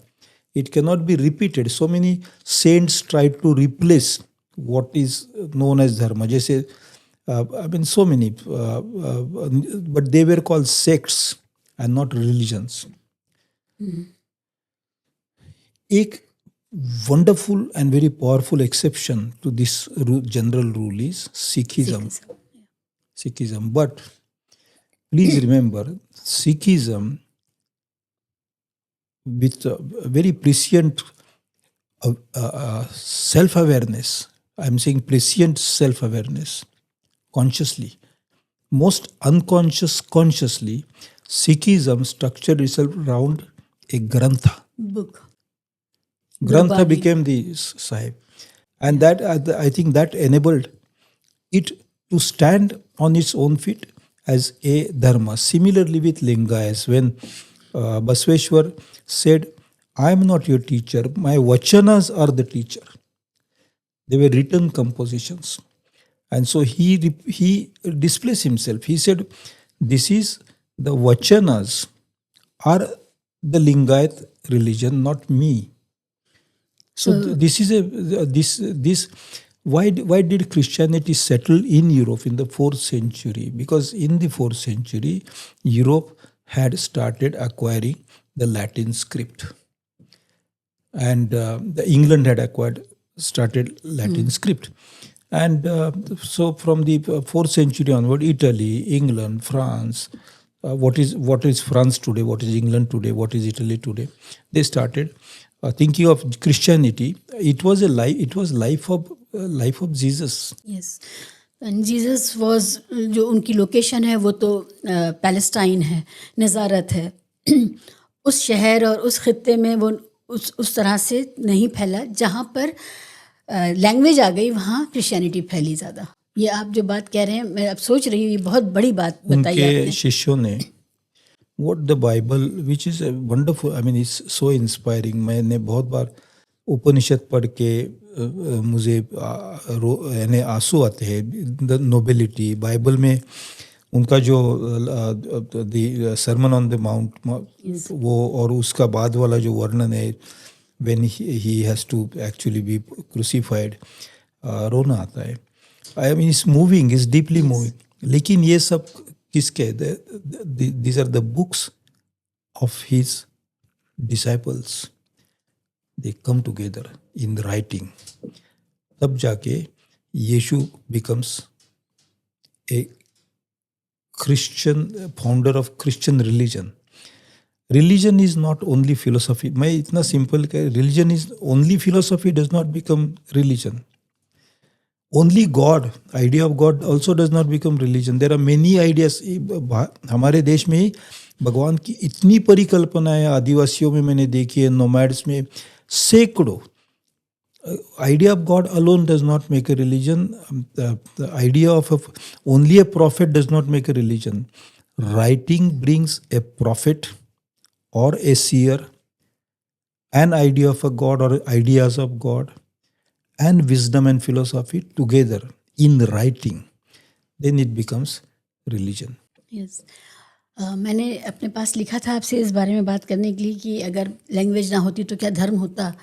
[SPEAKER 2] It cannot be repeated. So many saints tried to replace what is known as dharma. जैसे I mean so many, but they were called sects and not religions. एक wonderful and very powerful exception to this general rule is Sikhism. Sikhism. But please remember, Sikhism with very prescient self-awareness. I'm saying prescient self-awareness, consciously. Most consciously, Sikhism structured itself around a Grantha.
[SPEAKER 1] Book.
[SPEAKER 2] Grantha
[SPEAKER 1] Gurbani.
[SPEAKER 2] became the Sahib. And that I think that enabled it to stand on its own feet as a dharma. Similarly with Lingayas, when Basveshwar said, I am not your teacher, my vachanas are the teacher. They were written compositions. And so he displaced himself. He said, this is the vachanas are the Lingayat religion, not me. So this is this why did Christianity settle in Europe in the 4th century? Because in the 4th century, Europe had started acquiring the Latin script, and the England had started Latin script, and so from the 4th century onward, Italy, England, France. What is France today? What is England today? What is Italy today? They started thinking of Christianity. It was life of Jesus.
[SPEAKER 1] Yes. And Jesus was, जो उनकी location है वो तो Palestine है, नज़ारत है. उस शहर और उस खित्ते में वो उस तरह से नहीं फैला. जहाँ पर लैंग्वेज आ गई वहाँ क्रिश्चियनिटी फैली ज़्यादा. ये आप जो बात कह रहे हैं, मैं अब सोच रही हूँ, ये बहुत बड़ी बात बताई आपने.
[SPEAKER 2] उनके शिष्यों ने what the Bible, which is a wonderful, I mean it's so inspiring. मैंने बहुत बार उपनिषद पढ़ के मुझे यानी आंसू आते हैं. द नोबिलिटी बाइबल में उनका जो the Sermon on the Mount वो और उसका बाद वाला जो वर्णन है, when he has to actually be crucified, रोना आता है. I mean it's moving, it's deeply moving. लेकिन ये सब किसके? These are the books of his disciples. They come together in the writing. तब जाके यीशु becomes a Christian, founder of Christian religion. Religion is not only philosophy. मैं इतना simple कह, religion is only philosophy does not become religion. Only God, idea of God also does not become religion. There are many ideas. हमारे देश में ही भगवान की इतनी परिकल्पनाएं आदिवासियों में मैंने देखी है, नोमैड्स में सैकड़ों. Idea of God alone does not make a religion. The idea of only a prophet does not make a religion. Writing brings a prophet or a seer, an idea of a God or ideas of God, and wisdom and philosophy together in writing. Then it becomes religion.
[SPEAKER 1] Yes. मैंने अपने पास लिखा था आपसे इस बारे में बात करने के लिए कि अगर लैंग्वेज ना होती तो क्या धर्म होता.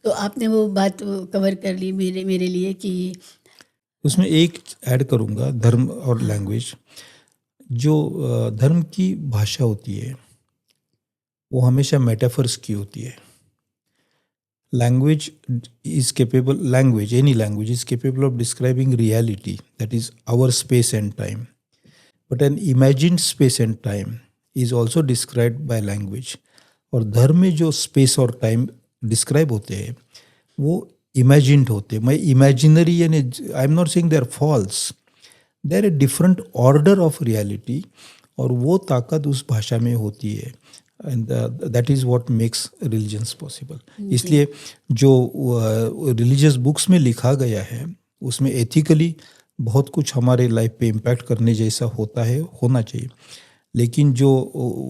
[SPEAKER 1] तो आपने वो बात कवर कर ली मेरे लिए कि
[SPEAKER 2] उसमें एक ऐड करूँगा, धर्म और लैंग्वेज. जो धर्म की भाषा होती है वो हमेशा मेटाफर्स की होती है. Language is capable, any language is capable of describing reality, that is our space and time. But an imagined space and time is also described by language. और धर्म में जो space और time describe होते हैं वो imagined होते हैं. मैं imaginary यानी I am not saying they are false. They are a different order of reality और वो ताकत उस भाषा में होती है. And that is what makes religions possible. इसलिए जो religious books में लिखा गया है उसमें ethically बहुत कुछ हमारे लाइफ पे इम्पैक्ट करने जैसा होना चाहिए. लेकिन जो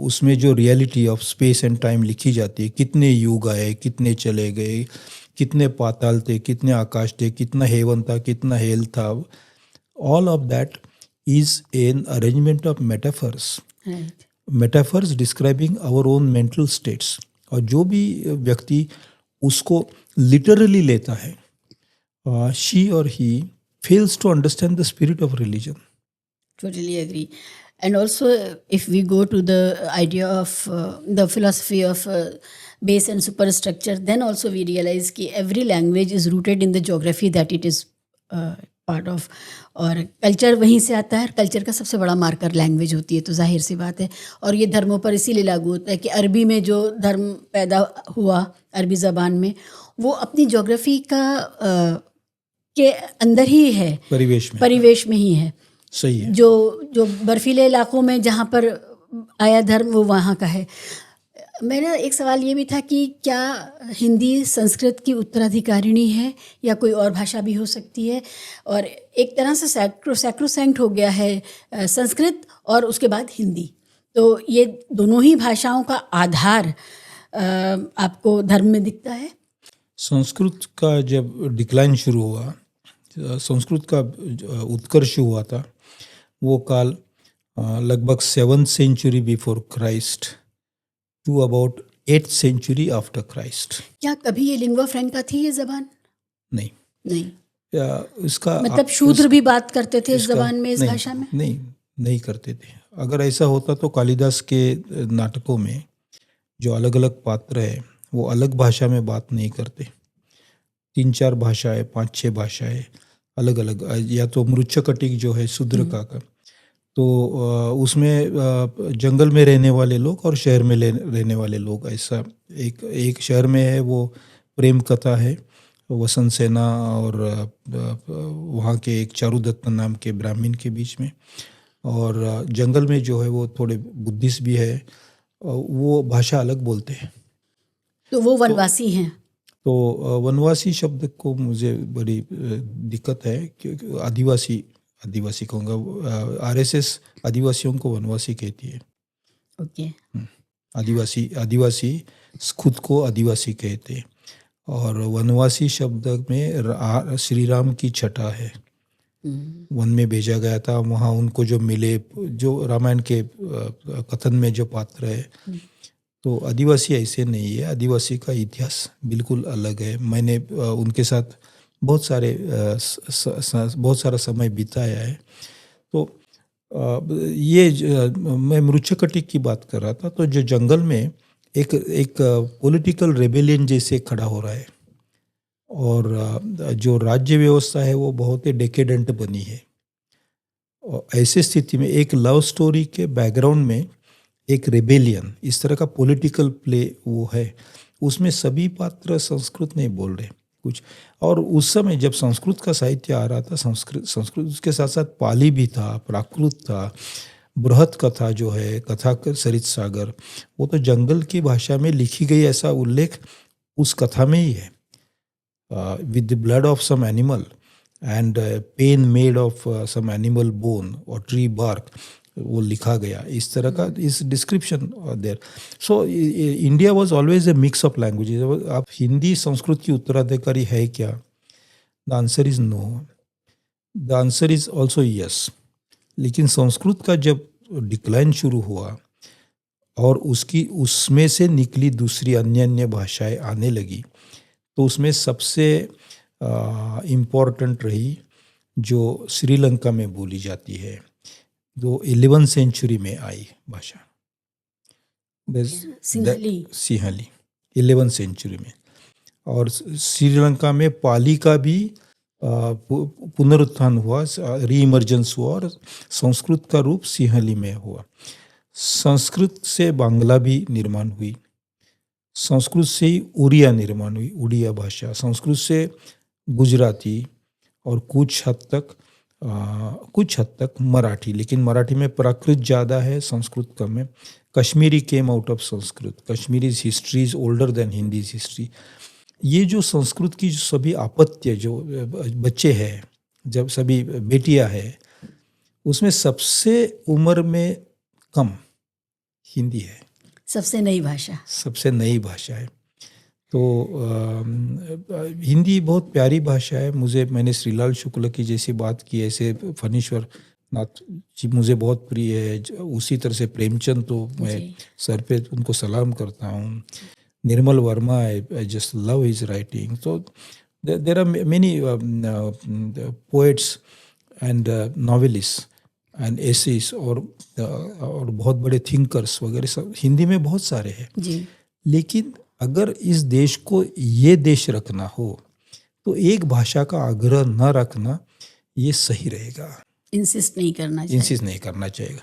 [SPEAKER 2] उसमें जो reality of space and time लिखी जाती है, कितने युग आए, कितने चले गए, कितने पाताल थे, कितने आकाश थे, कितना हेवन था, कितना हेल था, all of that is an arrangement of metaphors.
[SPEAKER 1] right.
[SPEAKER 2] Metaphors describing our own mental states. और जो भी व्यक्ति उसको लिटरली लेता है, she or he fails to understand the spirit of religion.
[SPEAKER 1] Totally agree. And also, if we go to the idea of the philosophy of base and superstructure, then also we realize कि every language is rooted in the geography that it is part of. और culture वहीं से आता है, culture का सबसे बड़ा marker language होती है, तो जाहिर सी बात है। और ये धर्मों पर इसीलिए लागू होता है कि अरबी में जो धर्म पैदा हुआ अरबी ज़बान में, वो अपनी ज्योग्राफी का के अंदर ही है, परिवेश में ही है।
[SPEAKER 2] सही है।
[SPEAKER 1] जो बर्फीले इलाकों में जहाँ पर आया धर्म वो वहाँ का है। मेरा एक सवाल ये भी था कि क्या हिंदी संस्कृत की उत्तराधिकारिणी है या कोई और भाषा भी हो सकती है? और एक तरह से सैक्रोसैंक्ट हो गया है संस्कृत और उसके बाद हिंदी, तो ये दोनों ही भाषाओं का आधार आपको धर्म में दिखता है?
[SPEAKER 2] संस्कृत का जब डिक्लाइन शुरू हुआ, संस्कृत का उत्कर्ष हुआ था, वो काल लगभग 7th century before Christ to about 8th century after Christ.
[SPEAKER 1] क्या कभी ये लिंग्वा फ्रैंका थी ये जबान? नहीं।
[SPEAKER 2] इसका
[SPEAKER 1] मतलब शूद्र भी बात करते थे इस जबान में, इस भाषा में?
[SPEAKER 2] नहीं करते थे। अगर ऐसा होता तो कालिदास के नाटकों में जो अलग अलग पात्र है वो अलग भाषा में बात नहीं करते। 3-4 भाषाएं, 5-6 भाषाएं अलग अलग, या तो मृच्छकटिक जो है शूद्र का तो उसमें जंगल में रहने वाले लोग और शहर में रहने वाले लोग, ऐसा एक शहर में है वो प्रेम कथा है वसंत सेना और वहाँ के एक चारुदत्त नाम के ब्राह्मण के बीच में, और जंगल में जो है वो थोड़े बुद्धिस्ट भी है, वो भाषा अलग बोलते हैं।
[SPEAKER 1] तो वो वनवासी हैं।
[SPEAKER 2] तो वनवासी शब्द को मुझे बड़ी दिक्कत है, क्योंकि आदिवासी कहूँगा, आरएसएस आदिवासियों को वनवासी कहती है।
[SPEAKER 1] ओके।
[SPEAKER 2] आदिवासी खुद को आदिवासी कहते हैं, और वनवासी शब्द में श्री राम की छटा है। वन में भेजा गया था, वहाँ उनको जो मिले, जो रामायण के कथन में जो पात्र है, तो आदिवासी ऐसे नहीं है। आदिवासी का इतिहास बिल्कुल अलग है। मैंने उनके साथ बहुत सारा समय बिताया है। तो ये मैं मृच्छकटिक की बात कर रहा था, तो जो जंगल में एक पॉलिटिकल रेबेलियन जैसे खड़ा हो रहा है, और जो राज्य व्यवस्था है वो बहुत ही डेकेडेंट बनी है। और ऐसे स्थिति में एक लव स्टोरी के बैकग्राउंड में एक रेबेलियन, इस तरह का पॉलिटिकल प्ले वो है, उसमें सभी पात्र संस्कृत नहीं बोल रहे कुछ। और उस समय जब संस्कृत का साहित्य आ रहा था, संस्कृत उसके साथ साथ पाली भी था, प्राकृत था, बृहत कथा जो है, कथा सरित सागर, वो तो जंगल की भाषा में लिखी गई, ऐसा उल्लेख उस कथा में ही है। With the blood of some animal and pen made of some animal bone और ट्री बार्क, वो लिखा गया, इस तरह का इस description there. So India was always a mix of languages. आप हिंदी संस्कृत की उत्तराधिकारी है क्या? The answer is no, the answer is also yes. लेकिन संस्कृत का जब डिक्लाइन शुरू हुआ और उसमें से निकली दूसरी अन्य भाषाएं आने लगी, तो उसमें सबसे इम्पोर्टेंट रही जो श्रीलंका में बोली जाती है, जो 11th century में आई भाषा, सिंहली 11th century में। और श्रीलंका में पाली का भी पुनरुत्थान हुआ, रीइमर्जेंस हुआ, और संस्कृत का रूप सिंहली में हुआ। संस्कृत से बांग्ला भी निर्माण हुई, संस्कृत से ही उड़िया निर्माण हुई, उड़िया भाषा, संस्कृत से गुजराती, और कुछ हद तक मराठी, लेकिन मराठी में प्राकृत ज़्यादा है, संस्कृत कम है। Kashmiri came out of Sanskrit, Kashmiri history is older than Hindi history. ये जो संस्कृत की सभी आपत्य जो बच्चे हैं, जब सभी बेटियां हैं, उसमें सबसे उम्र में कम हिंदी है, सबसे नई भाषा है। तो हिंदी बहुत प्यारी भाषा है। मैंने श्रीलाल शुक्ल की जैसी बात की, ऐसे फणीश्वर नाथ जी मुझे बहुत प्रिय है, उसी तरह से प्रेमचंद, तो मैं सर पे उनको सलाम करता हूँ। Nirmal Verma, I just love his writing. So there are many poets and novelists and essays और बहुत बड़े thinkers वगैरह सब हिंदी में बहुत सारे हैं.
[SPEAKER 1] जी.
[SPEAKER 2] लेकिन अगर इस देश को ये देश रखना हो तो एक भाषा का आग्रह न रखना ये सही रहेगा.
[SPEAKER 1] इंसिस्ट नहीं करना चाहिए.
[SPEAKER 2] इंसिस्ट नहीं करना चाहिए.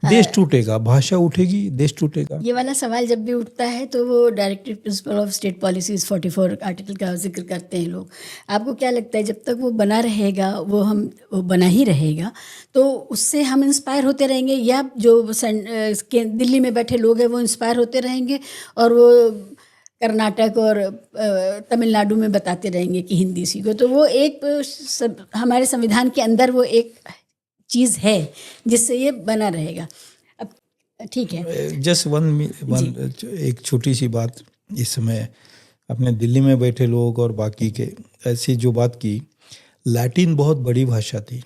[SPEAKER 2] देश टूटेगा, भाषा उठेगी, देश टूटेगा.
[SPEAKER 1] ये वाला सवाल जब भी उठता है तो वो directive principle of state policies 44 article का जिक्र करते हैं लोग. आपको क्या लगता है जब तक वो बना रहेगा, वो बना ही रहेगा, तो उससे हम इंस्पायर होते रहेंगे, या जो दिल्ली में बैठे लोग हैं वो इंस्पायर होते रहेंगे और वो कर्नाटक और तमिलनाडु में बताते रहेंगे कि हिंदी सीखो? तो वो एक हमारे संविधान के अंदर वो एक चीज़ है जिससे ये बना रहेगा. अब ठीक है,
[SPEAKER 2] जस्ट वन एक छोटी सी बात. इस समय अपने दिल्ली में बैठे लोग और बाकी के ऐसी जो बात की, लैटिन बहुत बड़ी भाषा थी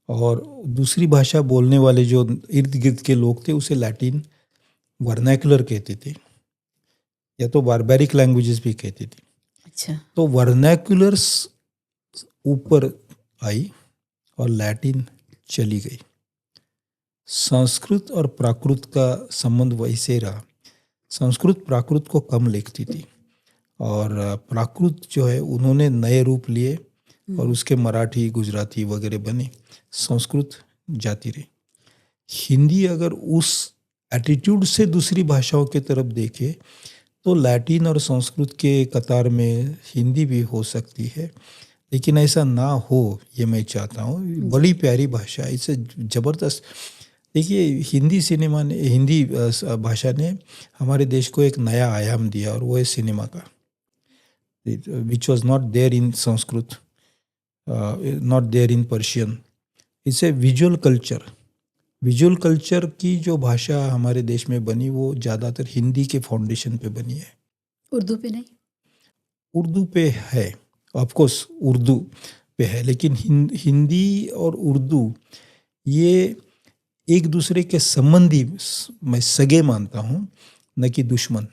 [SPEAKER 2] और दूसरी भाषा बोलने वाले जो इर्द गिर्द के लोग थे उसे लैटिन वर्नैकुलर कहते थे या तो बारबैरिक लैंग्वेजेस भी कहते थे.
[SPEAKER 1] अच्छा. तो
[SPEAKER 2] वर्नैकुलर्स ऊपर आई और लैटिन चली गई. संस्कृत और प्राकृत का संबंध वैसे रहा. संस्कृत प्राकृत को कम लिखती थी और प्राकृत जो है उन्होंने नए रूप लिए और उसके मराठी, गुजराती वगैरह बने. संस्कृत जाती रही. हिंदी अगर उस एटीट्यूड से दूसरी भाषाओं की तरफ देखे तो लैटिन और संस्कृत के कतार में हिंदी भी हो सकती है, लेकिन ऐसा ना हो ये मैं चाहता हूँ. बड़ी प्यारी भाषा, इसे ज़बरदस्त. देखिए हिंदी सिनेमा ने, हिंदी भाषा ने हमारे देश को एक नया आयाम दिया और वो है सिनेमा का, which was not there in Sanskrit, not there in Persian. It's a visual culture. Visual culture की जो भाषा हमारे देश में बनी वो ज़्यादातर हिंदी के फाउंडेशन पे बनी है.
[SPEAKER 1] उर्दू पे नहीं.
[SPEAKER 2] उर्दू पे है, ऑफकोर्स उर्दू पे है, लेकिन हिंदी और उर्दू ये एक दूसरे के संबंधी, मैं सगे मानता हूँ, न कि दुश्मन.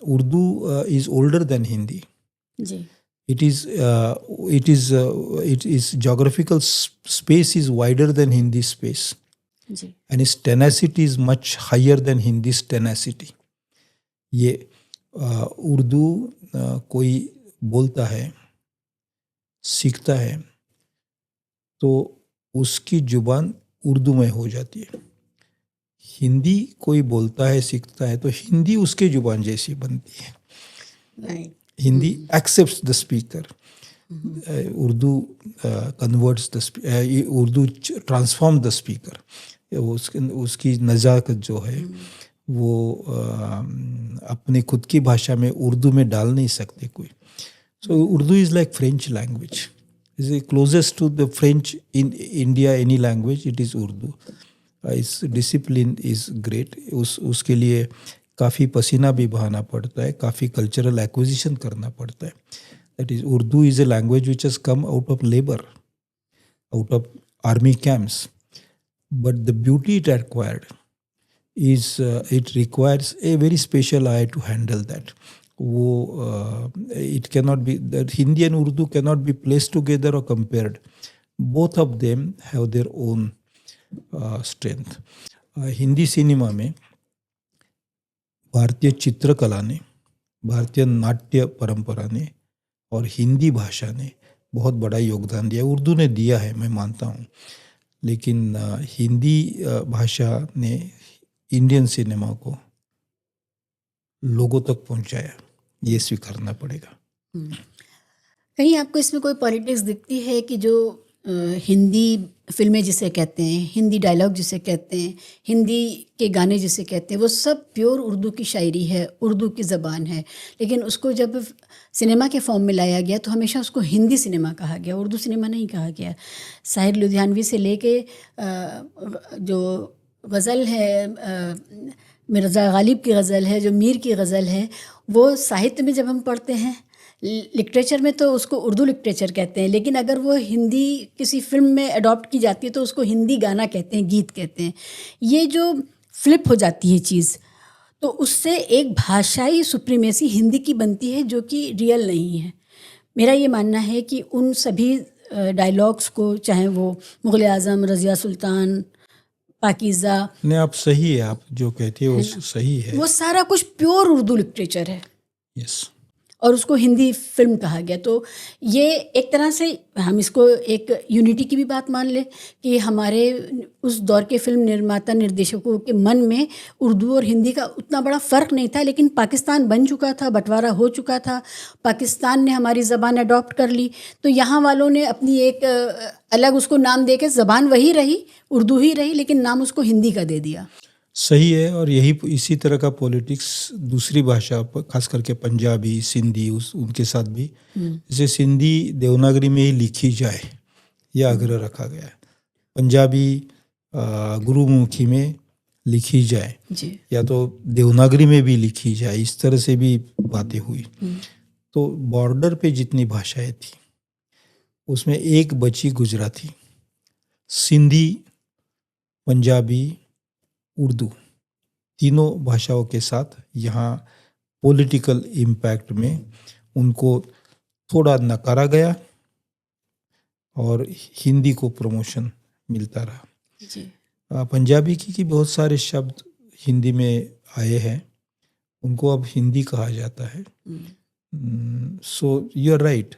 [SPEAKER 2] Urdu is older than Hindi.
[SPEAKER 1] जी.
[SPEAKER 2] It is geographical space is wider than Hindi space.
[SPEAKER 1] जी.
[SPEAKER 2] And its tenacity is much higher than Hindi's tenacity. ये उर्दू कोई बोलता है, सीखता है, तो उसकी जुबान उर्दू में हो जाती है. हिंदी कोई बोलता है, सीखता है, तो हिंदी उसके जुबान जैसी बनती है.
[SPEAKER 1] Right.
[SPEAKER 2] Hindi accepts the speaker. Urdu converts the Urdu transforms the speaker. उसकी नज़ाकत जो है वो अपने खुद की भाषा में उर्दू में डाल नहीं सकते कोई. So Urdu is like French language. Is the closest to the French in India, any language, it is Urdu. Its discipline is great. उसके लिए काफ़ी पसीना भी बहाना पड़ता है, काफ़ी कल्चरल एक्विजिशन करना पड़ता है. That is Urdu is a language which has come out of labour, out of army camps, but the beauty it acquired is it requires a very special eye to handle that. वो it can not be, Hindi and Urdu can not be placed together और compared. Both of them have their own strength. Hindi cinema में भारतीय चित्रकला ने, भारतीय नाट्य परंपरा ने और हिंदी भाषा ने बहुत बड़ा योगदान दिया. उर्दू ने दिया है, मैं मानता हूँ, लेकिन हिंदी भाषा ने इंडियन सिनेमा को लोगों तक पहुँचाया, ये स्वीकारना पड़ेगा.
[SPEAKER 1] कहीं आपको इसमें कोई पॉलिटिक्स दिखती है कि जो हिंदी फिल्में जिसे कहते हैं, हिंदी डायलॉग जिसे कहते हैं, हिंदी के गाने जिसे कहते हैं, वो सब प्योर उर्दू की शायरी है, उर्दू की ज़बान है, लेकिन उसको जब सिनेमा के फॉर्म में लाया गया तो हमेशा उसको हिंदी सिनेमा कहा गया, उर्दू सिनेमा नहीं कहा गया. साहिर लुधियानवी से लेके जो गज़ल है, मिर्ज़ा गालिब की गज़ल है, जो मीर की गज़ल है, वो साहित्य में जब हम पढ़ते हैं, लिटरेचर में तो उसको उर्दू लिटरेचर कहते हैं, लेकिन अगर वो हिंदी किसी फिल्म में अडॉप्ट की जाती है तो उसको हिंदी गाना कहते हैं, गीत कहते हैं. ये जो फ्लिप हो जाती है चीज़, तो उससे एक भाषाई सुप्रीमेसी हिंदी की बनती है जो कि रियल नहीं है। मेरा ये मानना है कि उन सभी डायलॉग्स को, चाहे वो मुग़ल आज़म, रज़िया सुल्तान, पाकीज़ा,
[SPEAKER 2] नहीं, आप सही है, आप जो कहती है वो
[SPEAKER 1] है ना,
[SPEAKER 2] सही है।
[SPEAKER 1] वो सारा कुछ प्योर उर्दू लिटरेचर है
[SPEAKER 2] यस।
[SPEAKER 1] और उसको हिंदी फिल्म कहा गया। तो ये एक तरह से हम इसको एक यूनिटी की भी बात मान लें कि हमारे उस दौर के फिल्म निर्माता निर्देशकों के मन में उर्दू और हिंदी का उतना बड़ा फ़र्क नहीं था, लेकिन पाकिस्तान बन चुका था, बंटवारा हो चुका था, पाकिस्तान ने हमारी ज़बान अडॉप्ट कर ली, तो यहाँ वालों ने अपनी एक अलग उसको नाम दे के, ज़बान वही रही, उर्दू ही रही, लेकिन नाम उसको हिंदी का दे दिया।
[SPEAKER 2] सही है। और यही इसी तरह का पॉलिटिक्स दूसरी भाषा खास करके पंजाबी, सिंधी, उनके साथ भी, जैसे सिंधी देवनागरी में ही लिखी जाए यह आग्रह रखा गया है, पंजाबी गुरुमुखी में लिखी जाए
[SPEAKER 1] जी।
[SPEAKER 2] या तो देवनागरी में भी लिखी जाए, इस तरह से भी बातें हुई। तो बॉर्डर पे जितनी भाषाएं थी उसमें एक बची गुजराती, सिंधी, पंजाबी, उर्दू, तीनों भाषाओं के साथ यहाँ पॉलिटिकल इम्पैक्ट में उनको थोड़ा नकारा गया और हिंदी को प्रमोशन मिलता रहा।
[SPEAKER 1] जी।
[SPEAKER 2] पंजाबी की बहुत सारे शब्द हिंदी में आए हैं, उनको अब हिंदी कहा जाता है। So you are right,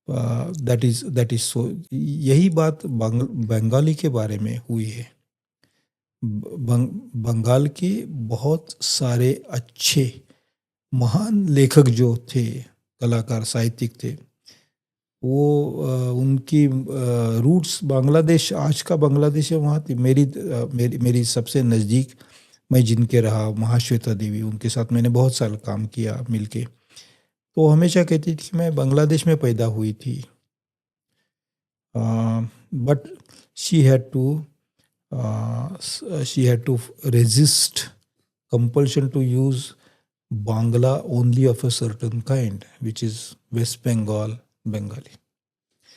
[SPEAKER 2] that is so. यही बात बंगाली के बारे में हुई है। बंगाल के बहुत सारे अच्छे महान लेखक जो थे, कलाकार, साहित्यिक थे, वो उनकी रूट्स बांग्लादेश, आज का बांग्लादेश है, वहाँ थी। मेरी सबसे नज़दीक मैं जिनके रहा, महाश्वेता देवी, उनके साथ मैंने बहुत साल काम किया मिलके। तो हमेशा कहती थी कि मैं बांग्लादेश में पैदा हुई थी, but she had to resist compulsion to use Bangla only of a certain kind, which is West Bengal Bengali.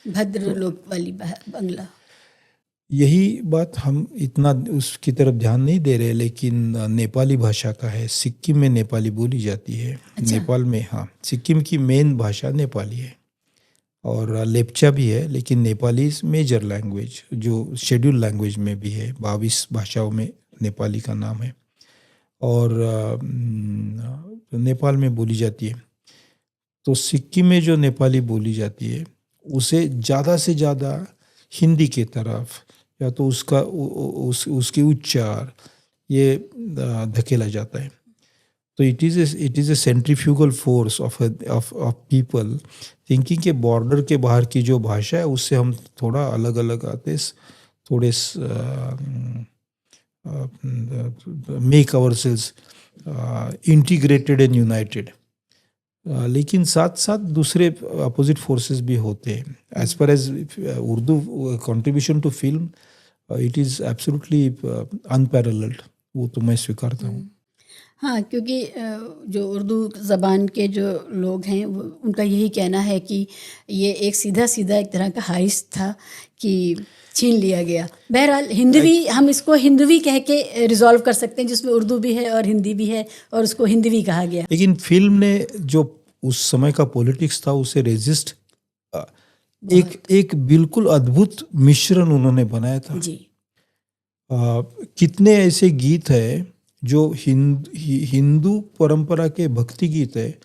[SPEAKER 1] भद्र लोक वाली बांग्ला।
[SPEAKER 2] यही बात हम इतना उसकी तरफ ध्यान नहीं दे रहे, लेकिन नेपाली भाषा का है। सिक्किम में नेपाली बोली जाती है।
[SPEAKER 1] अच्छा।
[SPEAKER 2] नेपाल में, हाँ, सिक्किम की मेन भाषा नेपाली है और लेप्चा भी है, लेकिन नेपाली इज मेजर लैंग्वेज, जो शेड्यूल लैंग्वेज में भी है। 22 भाषाओं में नेपाली का नाम है और नेपाल में बोली जाती है। तो सिक्किम में जो नेपाली बोली जाती है उसे ज़्यादा से ज़्यादा हिंदी के तरफ या तो उसकी उच्चार ये धकेला जाता है। तो it is a centrifugal force of people thinking के बॉर्डर के बाहर की जो भाषा है उससे हम थोड़ा अलग अलग आते, थोड़े make ourselves integrated and united. लेकिन साथ साथ दूसरे अपोजिट फोर्सेस भी होते हैं। As per as Urdu contribution to film, it is absolutely unparalleled, वो तो मैं स्वीकारता हूँ।
[SPEAKER 1] हाँ, क्योंकि जो उर्दू ज़बान के जो लोग हैं उनका यही कहना है कि ये एक सीधा एक तरह का हाइस था कि छीन लिया गया। बहरहाल हिंदवी, हम इसको हिंदवी कह के रिजॉल्व कर सकते हैं, जिसमें उर्दू भी है और हिंदी भी है, और उसको हिंदवी कहा गया।
[SPEAKER 2] लेकिन फिल्म ने जो उस समय का पॉलिटिक्स था उसे रेजिस्ट, एक बिल्कुल अद्भुत मिश्रण उन्होंने बनाया था
[SPEAKER 1] जी।
[SPEAKER 2] कितने ऐसे गीत हैं जो हिंदू परंपरा के भक्ति गीत है,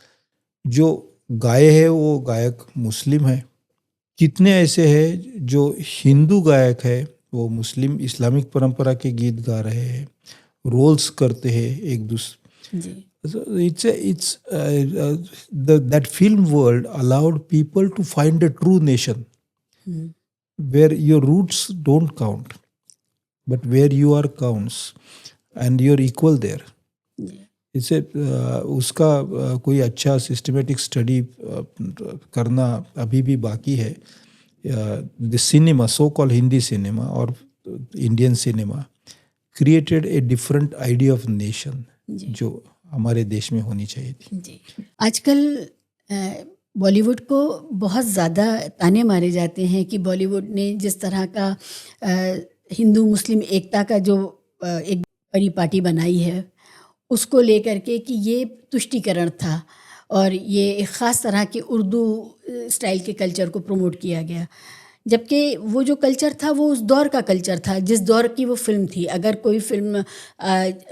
[SPEAKER 2] जो गाए हैं वो गायक मुस्लिम है। कितने ऐसे हैं जो हिंदू गायक है वो मुस्लिम इस्लामिक परंपरा के गीत गा रहे हैं, रोल्स करते हैं एक दूसरे।
[SPEAKER 1] जी।
[SPEAKER 2] That film world allowed people to find a true nation where your roots don't count, but where you are counts and you're equal there. इसे उसका कोई अच्छा सिस्टमेटिक स्टडी करना अभी भी बाकी है। The cinema, so called Hindi cinema और Indian cinema created a different idea of nation जो हमारे देश में होनी चाहिए थी।
[SPEAKER 1] जी। आजकल बॉलीवुड को बहुत ज़्यादा ताने मारे जाते हैं कि बॉलीवुड ने जिस तरह का हिंदू मुस्लिम एकता का जो एक परिपाटी बनाई है, उसको लेकर के कि ये तुष्टीकरण था और ये एक ख़ास तरह के उर्दू स्टाइल के कल्चर को प्रमोट किया गया, जबकि वो जो कल्चर था वो उस दौर का कल्चर था जिस दौर की वो फिल्म थी। अगर कोई फिल्म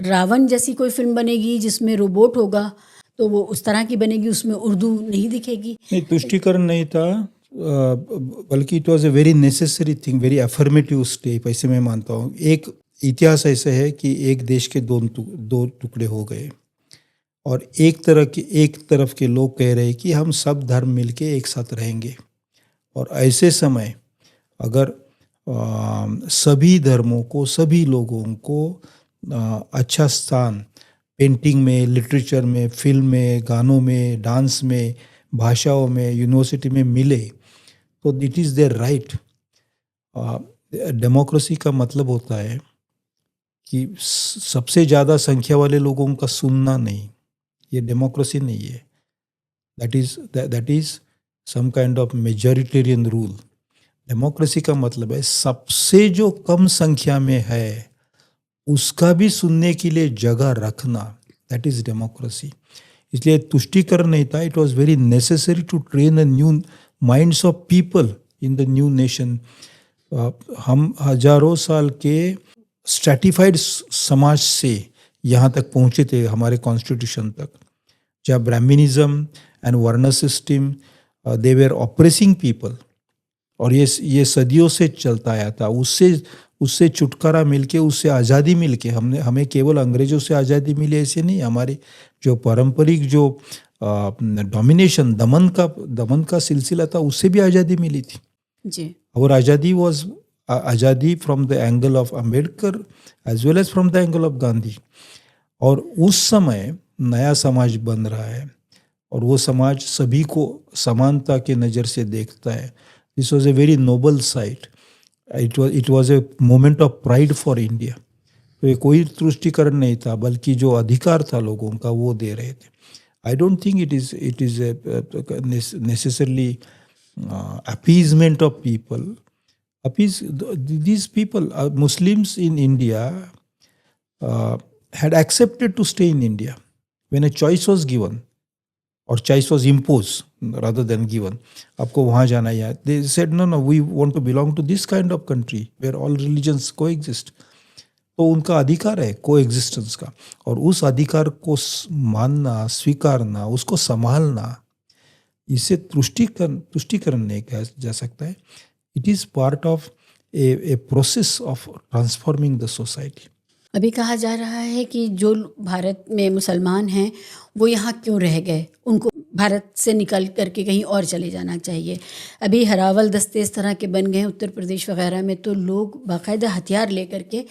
[SPEAKER 1] रावण जैसी कोई फिल्म बनेगी जिसमें रोबोट होगा तो वो उस तरह की बनेगी, उसमें उर्दू नहीं दिखेगी।
[SPEAKER 2] नहीं, तुष्टीकरण नहीं था, बल्कि it was a very necessary thing, very affirmative step, ऐसे मैं मानता हूँ। एक इतिहास ऐसे है कि एक देश के दो टुकड़े हो गए और एक तरफ के लोग कह रहे हैं कि हम सब धर्म मिलके एक साथ रहेंगे, और ऐसे समय अगर सभी धर्मों को, सभी लोगों को अच्छा स्थान पेंटिंग में, लिटरेचर में, फिल्म में, गानों में, डांस में, भाषाओं में, यूनिवर्सिटी में मिले, तो it is there right. Democracy का मतलब होता है कि सबसे ज़्यादा संख्या वाले लोगों का सुनना नहीं, ये डेमोक्रेसी नहीं है। That is some kind of majoritarian rule. Democracy का मतलब है सबसे जो कम संख्या में है उसका भी सुनने के लिए जगह रखना, दैट इज़ डेमोक्रेसी। इसलिए तुष्टीकरण नहीं था, it was very necessary to train a new minds of people in the new nation. हम हजारों साल के स्ट्रैटिफाइड समाज से यहाँ तक पहुँचे थे, हमारे कॉन्स्टिट्यूशन तक, जहाँ ब्राह्मणिज्म एंड वर्ण system they were operating people, और ये सदियों से चलता आया था। उससे छुटकारा मिलके, उससे आज़ादी मिलके, हमें केवल अंग्रेज़ों से आज़ादी मिली ऐसे नहीं, हमारे जो पारंपरिक जो डोमिनेशन, दमन का सिलसिला था, उससे भी आज़ादी मिली थी
[SPEAKER 1] जी।
[SPEAKER 2] और आज़ादी from the angle of Ambedkar as well as from the angle of Gandhi. और उस समय नया समाज बन रहा है और वो समाज सभी को समानता के नज़र से देखता है। This was a very noble site, it was a moment of pride for India. तो ये कोई तुष्टीकरण नहीं था, बल्कि जो अधिकार था लोगों का वो दे रहे थे। I don't think it is necessarily appeasement of people. These people, Muslims in India, had accepted to stay in India when a choice was given, or choice was imposed rather than given. आपको वहाँ जाना है, they said no, we want to belong to this kind of country where all religions coexist. तो उनका अधिकार है coexistence का, और उस अधिकार को मानना, स्वीकारना, उसको संभालना, इसे तुष्टीकरण नहीं कहा जा सकता है। It is part of a process of transforming the society.
[SPEAKER 1] अभी कहा जा रहा है कि जो भारत में मुसलमान हैं वो यहाँ क्यों रह गए, उनको भारत से निकल करके कहीं और चले जाना चाहिए। अभी हरावल दस्ते इस तरह के बन गए हैं उत्तर प्रदेश वगैरह में, तो लोग बाकायदा हथियार लेकर के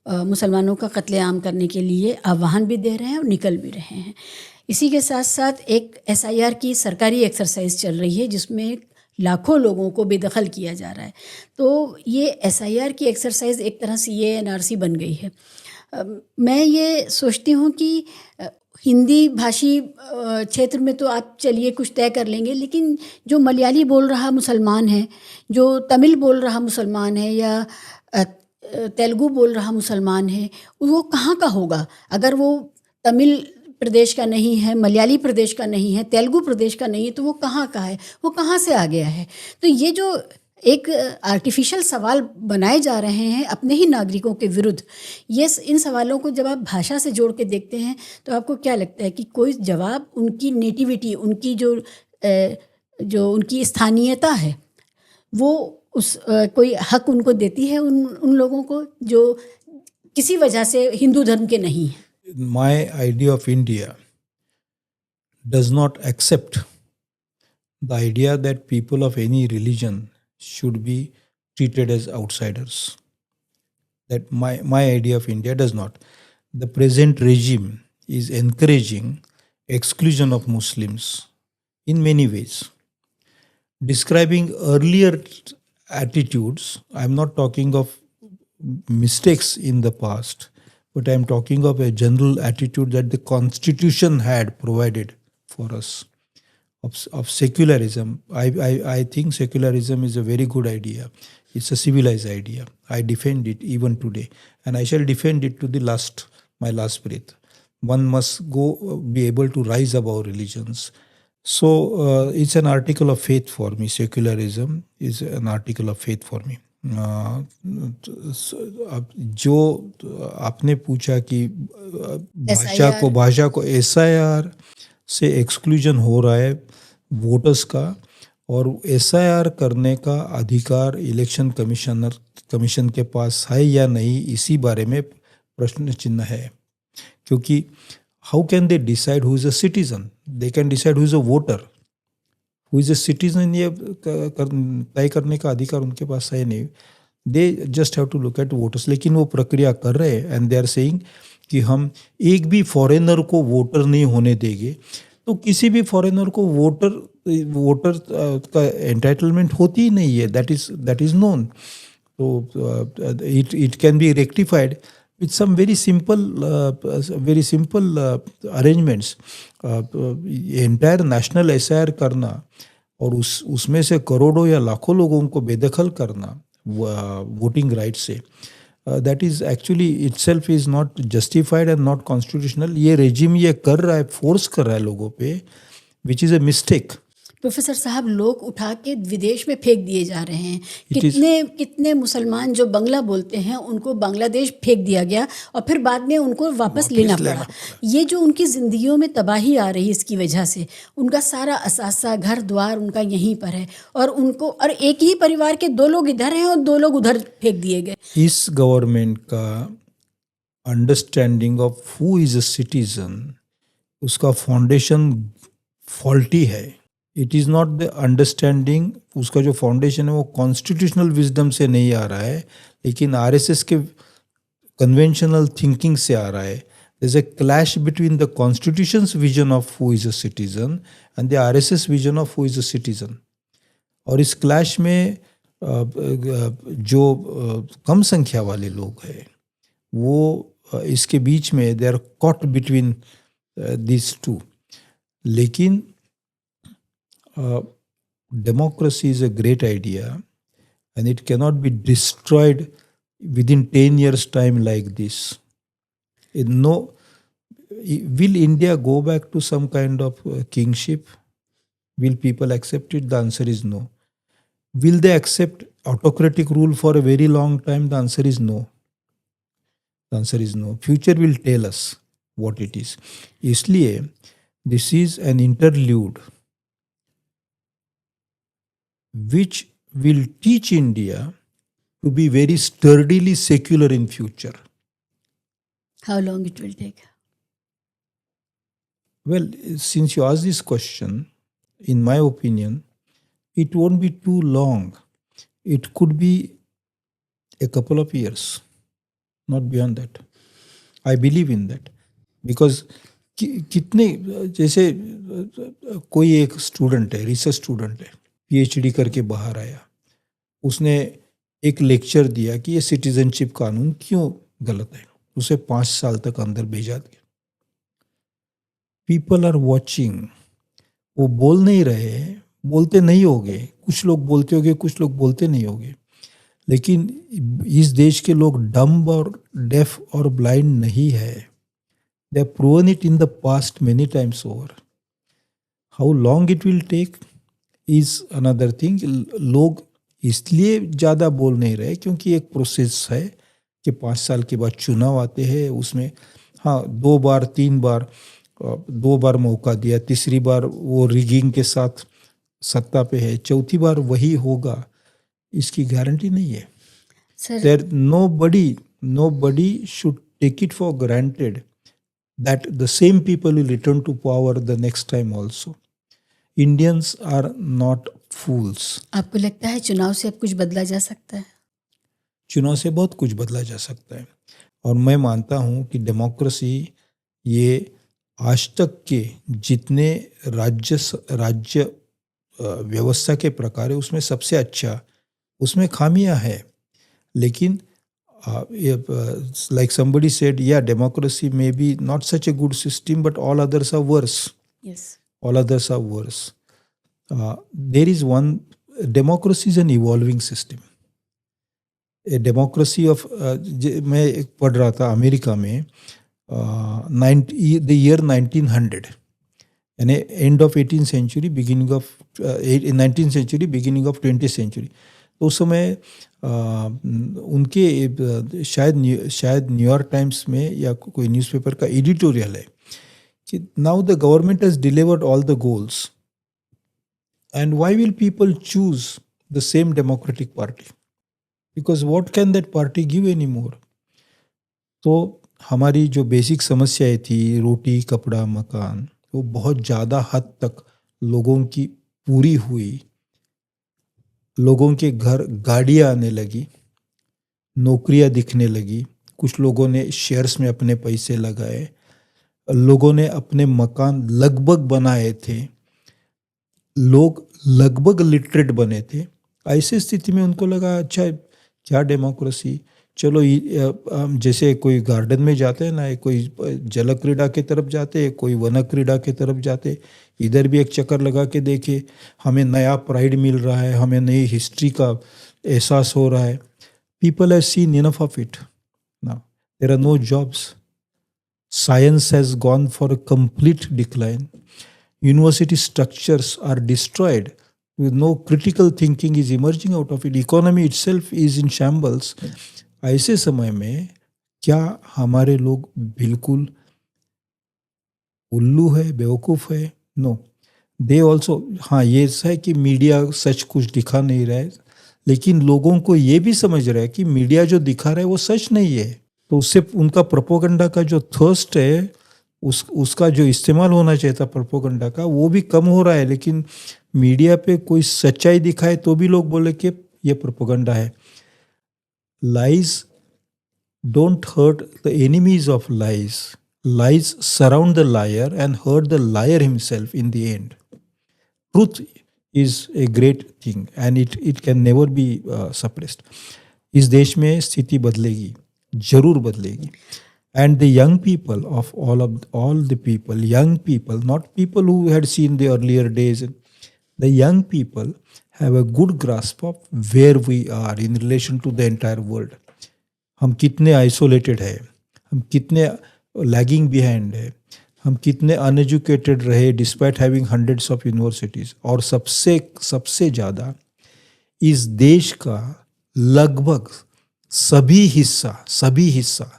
[SPEAKER 1] मुसलमानों का कत्लेआम करने के लिए आह्वान भी दे रहे हैं और निकल भी रहे हैं। इसी के साथ साथ एक SIR की सरकारी एक्सरसाइज चल रही है जिसमें लाखों लोगों को बेदखल किया जा रहा है। तो ये SIR की एक्सरसाइज एक तरह से ये NRC बन गई है। मैं ये सोचती हूँ कि हिंदी भाषी क्षेत्र में तो आप चलिए कुछ तय कर लेंगे, लेकिन जो मलयाली बोल रहा मुसलमान है, जो तमिल बोल रहा मुसलमान है, या तेलुगु बोल रहा मुसलमान है, वो कहाँ का होगा? अगर वो तमिल प्रदेश का नहीं है, मलयाली प्रदेश का नहीं है, तेलुगु प्रदेश का नहीं है, तो वो कहाँ का है, वो कहाँ से आ गया है? तो ये जो एक आर्टिफिशियल सवाल बनाए जा रहे हैं अपने ही नागरिकों के विरुद्ध, ये इन सवालों को जब आप भाषा से जोड़ के देखते हैं तो आपको क्या लगता है कि कोई जवाब उनकी नेटिविटी, उनकी जो उनकी स्थानीयता है, वो कोई हक उनको देती है उन लोगों को जो किसी वजह से हिंदू धर्म के नहीं हैं?
[SPEAKER 2] My idea of India does not accept the idea that people of any religion should be treated as outsiders. That my idea of India does not. The present regime is encouraging exclusion of Muslims in many ways. Describing earlier attitudes, I'm not talking of mistakes in the past, but I'm talking of a general attitude that the Constitution had provided for us of secularism. I think secularism is a very good idea. It's a civilized idea. I defend it even today, and I shall defend it to my last breath. one must be able to rise above religions. So it's an article of faith for me. Secularism is an article of faith for me. अब जो आपने पूछा कि भाषा को SIR से exclusion हो रहा है वोटर्स का, और SIR करने का अधिकार इलेक्शन कमीशन के पास है या नहीं, इसी बारे में प्रश्न चिन्ह है. क्योंकि how can they decide who is a citizen? They can decide who is a voter. Who is a citizen ये तय करने का अधिकार उनके पास है नहीं. They just have to look at voters. लेकिन वो प्रक्रिया कर रहे हैं एंड दे आर सेइंग कि हम एक भी फॉरेनर को वोटर नहीं होने देंगे. तो किसी भी फॉरेनर को वोटर का एंटाइटलमेंट होती ही नहीं है. That is known. तो it can be rectified with some very simple arrangements. Entire national SIR करना और उसमें से करोड़ों या लाखों लोगों को बेदखल करना वोटिंग राइट से, that is actually itself is not justified and not constitutional. ये रेजिम ये कर रहा है, फोर्स कर रहा है लोगों पे, which is a mistake.
[SPEAKER 1] Professor साहब, लोग उठा के विदेश में फेंक दिए जा रहे हैं. कितने मुसलमान जो बांग्ला बोलते हैं उनको बांग्लादेश फेंक दिया गया और फिर बाद में उनको वापस लेना पड़ा. ये जो उनकी ज़िंदगियों में तबाही आ रही है इसकी वजह से, उनका सारा असासा घर द्वार उनका यहीं पर है, और एक ही परिवार के 2 लोग इधर हैं और 2 लोग उधर फेंक दिए गए.
[SPEAKER 2] इस गवर्नमेंट का understanding of who is a citizen, उसका फाउंडेशन फॉल्टी है. It is not the understanding. उसका जो फाउंडेशन है वो कॉन्स्टिट्यूशनल विजडम से नहीं आ रहा है, लेकिन RSS के कन्वेंशनल थिंकिंग से आ रहा है. There is a clash between the constitution's vision of who is a citizen and the RSS vision of who is a citizen. और इस क्लैश में जो कम संख्या वाले लोग हैं वो इसके बीच में they are caught between this two. लेकिन democracy is a great idea and it cannot be destroyed within 10 years time like this. Will India go back to some kind of kingship? Will people accept it? The answer is no. Will they accept autocratic rule for a very long time? The answer is no. The answer is no. Future will tell us what it is. इसलिए this is an interlude which will teach India to be very sturdily secular in future.
[SPEAKER 1] How long it will take?
[SPEAKER 2] Well, since you asked this question, in my opinion, it won't be too long. It could be a couple of years, not beyond that. I believe in that. Because कितने, जैसे कोई एक student है, research student है, PhD करके बाहर आया, उसने एक लेक्चर दिया कि ये सिटीजनशिप कानून क्यों गलत है. उसे 5 साल तक अंदर भेजा गया. People are watching. वो बोल नहीं रहे, बोलते नहीं होंगे, कुछ लोग बोलते होंगे, कुछ लोग बोलते नहीं होंगे, लेकिन इस देश के लोग डम्ब और डेफ और ब्लाइंड नहीं है. They have proven it in the past many times over. How long it will take is another thing. लोग इसलिए ज़्यादा बोल नहीं रहे क्योंकि एक प्रोसेस है कि 5 साल के बाद चुनाव आते हैं. उसमें 2 बार 3 बार 2 बार मौका दिया, तीसरी बार वो रिगिंग के साथ सत्ता पे है, चौथी बार वही होगा, इसकी गारंटी नहीं है. There nobody should take it for granted that the same people will return to power the next time also. Indians are not fools.
[SPEAKER 1] आपको लगता है चुनाव से अब कुछ बदला जा सकता है?
[SPEAKER 2] चुनाव से बहुत कुछ बदला जा सकता है, और मैं मानता हूँ कि डेमोक्रेसी ये आज तक के जितने राज्य व्यवस्था के प्रकार है उसमें सबसे अच्छा. उसमें खामियां है, लेकिन like somebody said, yeah, democracy may be not such a good system, but all others are worse.
[SPEAKER 1] Yes.
[SPEAKER 2] All others are worse. There is one, democracy is an evolving system. A democracy of मैं पढ़ रहा था America में the year 1900, यानी end of 18th century, beginning of 19th century, beginning of 20th century. तो उस समय उनके शायद न्यूयॉर्क टाइम्स में या कोई न्यूज़पेपर का एडिटोरियल है कि now the government has delivered all the goals and why will people choose the same democratic party, because what can that party give any more. तो हमारी जो बेसिक समस्याएं थी, रोटी कपड़ा मकान, वो बहुत ज़्यादा हद तक लोगों की पूरी हुई। लोगों के घर गाड़ियाँ आने लगी, नौकरियाँ दिखने लगी, कुछ लोगों ने शेयर्स में अपने पैसे लगाए, लोगों ने अपने मकान लगभग बनाए थे, लोग लगभग लिटरेट बने थे। ऐसी स्थिति में उनको लगा अच्छा क्या डेमोक्रेसी, चलो जैसे कोई गार्डन में जाते हैं ना, कोई जल क्रीड़ा की तरफ जाते, कोई वन क्रीड़ा की तरफ जाते, इधर भी एक चक्कर लगा के देखे, हमें नया प्राइड मिल रहा है, हमें नई हिस्ट्री का एहसास हो रहा है। People have seen enough of it now, there are no jobs, science has gone for a complete decline, university structures are destroyed, with no critical thinking is emerging out of it, economy itself is in shambles। ऐसे समय में क्या हमारे लोग बिल्कुल उल्लू है, बेवकूफ़ है? नो, दे ऑल्सो, हाँ ये है कि मीडिया सच कुछ दिखा नहीं रहा है, लेकिन लोगों को ये भी समझ रहा है कि मीडिया जो दिखा रहा है वो सच नहीं है। तो उससे उनका प्रोपोगंडा का जो थर्स्ट है, उसका जो इस्तेमाल होना चाहिए था प्रोपोगंडा का, वो भी कम हो रहा है। लेकिन मीडिया पे कोई सच्चाई दिखाए तो भी लोग बोले कि ये प्रोपोगंडा है। Lies don't hurt the enemies of lies, lies surround the liar and hurt the liar himself in the end. Truth is a great thing and it can never be suppressed. इस देश में स्थिति बदलेगी, जरूर बदलेगी। And the young people of all the people, young people, not people who had seen the earlier days, the young people have a good grasp of where we are in relation to the entire world. हम कितने isolated है, हम कितने lagging behind है, हम कितने uneducated रहे despite having hundreds of universities। और सबसे ज़्यादा इस देश का लगभग सभी हिस्सा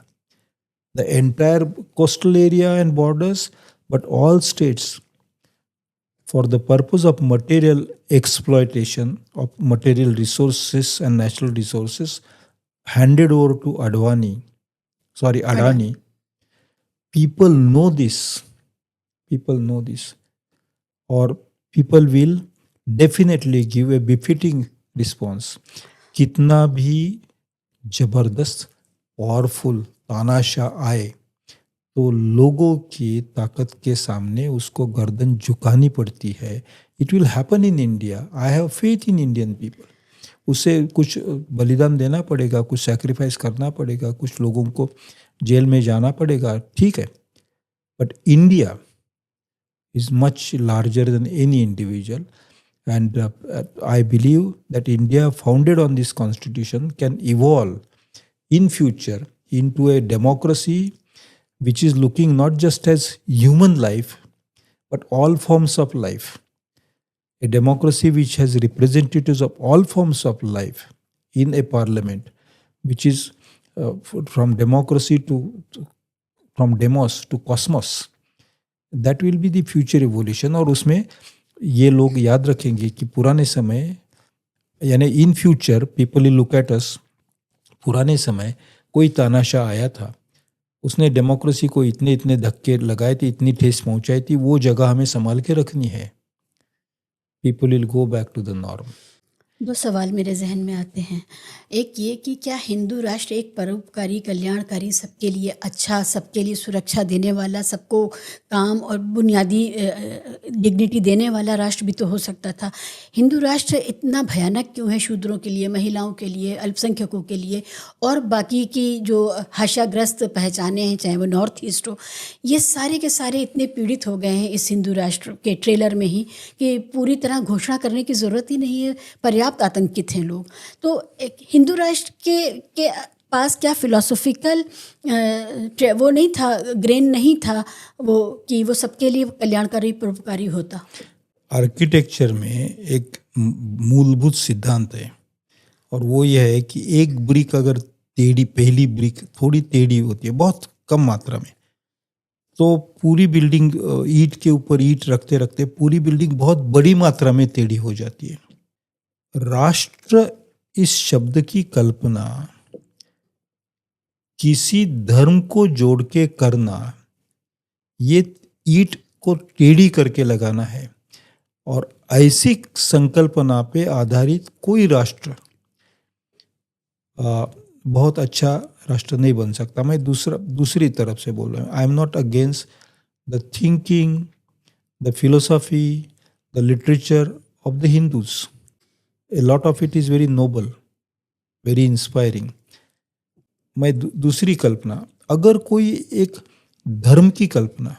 [SPEAKER 2] the entire coastal area and borders, but all states, for the purpose of material exploitation of material resources and natural resources, handed over to Adani. People know this, or people will definitely give a befitting response। कितना भी जबरदस्त powerful तानाशाह आए तो लोगों की ताकत के सामने उसको गर्दन झुकानी पड़ती है। It will happen in India, I have faith in Indian people. उसे कुछ बलिदान देना पड़ेगा, कुछ सैक्रिफाइस करना पड़ेगा, कुछ लोगों को जेल में जाना पड़ेगा, ठीक है, but India is much larger then any individual and I believe that India founded on this constitution can evolve in future into a democracy which is looking not just as human life but all forms of life, a democracy which has representatives of all forms of life in a parliament which is from democracy to from demos to cosmos। that will be the future evolution। और उसमें ये लोग याद रखेंगे कि पुराने समय यानी in future people will look at us, पुराने समय कोई तानाशाह आया था, उसने डेमोक्रेसी को इतने धक्के लगाए थे, इतनी ठेस पहुंचाई थी, वो जगह हमें संभाल के रखनी है। People will go back to the norm.
[SPEAKER 1] दो सवाल मेरे जहन में आते हैं। एक ये कि क्या हिंदू राष्ट्र एक परोपकारी, कल्याणकारी, सबके लिए अच्छा, सबके लिए सुरक्षा देने वाला, सबको काम और बुनियादी डिग्निटी देने वाला राष्ट्र भी तो हो सकता था। हिंदू राष्ट्र इतना भयानक क्यों है शूद्रों के लिए, महिलाओं के लिए, अल्पसंख्यकों के लिए और बाकी की जो हाशियाग्रस्त पहचाने हैं, चाहे वो नॉर्थ ईस्ट हो, ये सारे के सारे इतने पीड़ित हो गए हैं इस हिंदू राष्ट्र के ट्रेलर में ही कि पूरी तरह घोषणा करने की ज़रूरत ही नहीं है, पर्याप्त आतंकित हैं लोग। तो एक हिंदू राष्ट्र के पास क्या फिलोसॉफिकल वो नहीं था, ग्रेन नहीं था वो कि वो सबके लिए कल्याणकारी परोपकारी होता?
[SPEAKER 2] आर्किटेक्चर में एक मूलभूत सिद्धांत है और वो यह है कि एक ब्रिक अगर टेढ़ी, पहली ब्रिक थोड़ी टेढ़ी होती है बहुत कम मात्रा में, तो पूरी बिल्डिंग ईंट के ऊपर ईंट रखते रखते पूरी बिल्डिंग बहुत बड़ी मात्रा में टेढ़ी हो जाती है। राष्ट्र इस शब्द की कल्पना किसी धर्म को जोड़ के करना, ये ईंट को टेढ़ी करके लगाना है और ऐसी संकल्पना पे आधारित कोई राष्ट्र बहुत अच्छा राष्ट्र नहीं बन सकता। मैं दूसरी तरफ से बोल रहा हूँ, I am not against the thinking, the philosophy, the literature of the Hindus. A lot of it is very noble, very inspiring. मैं दूसरी कल्पना, अगर कोई एक धर्म की कल्पना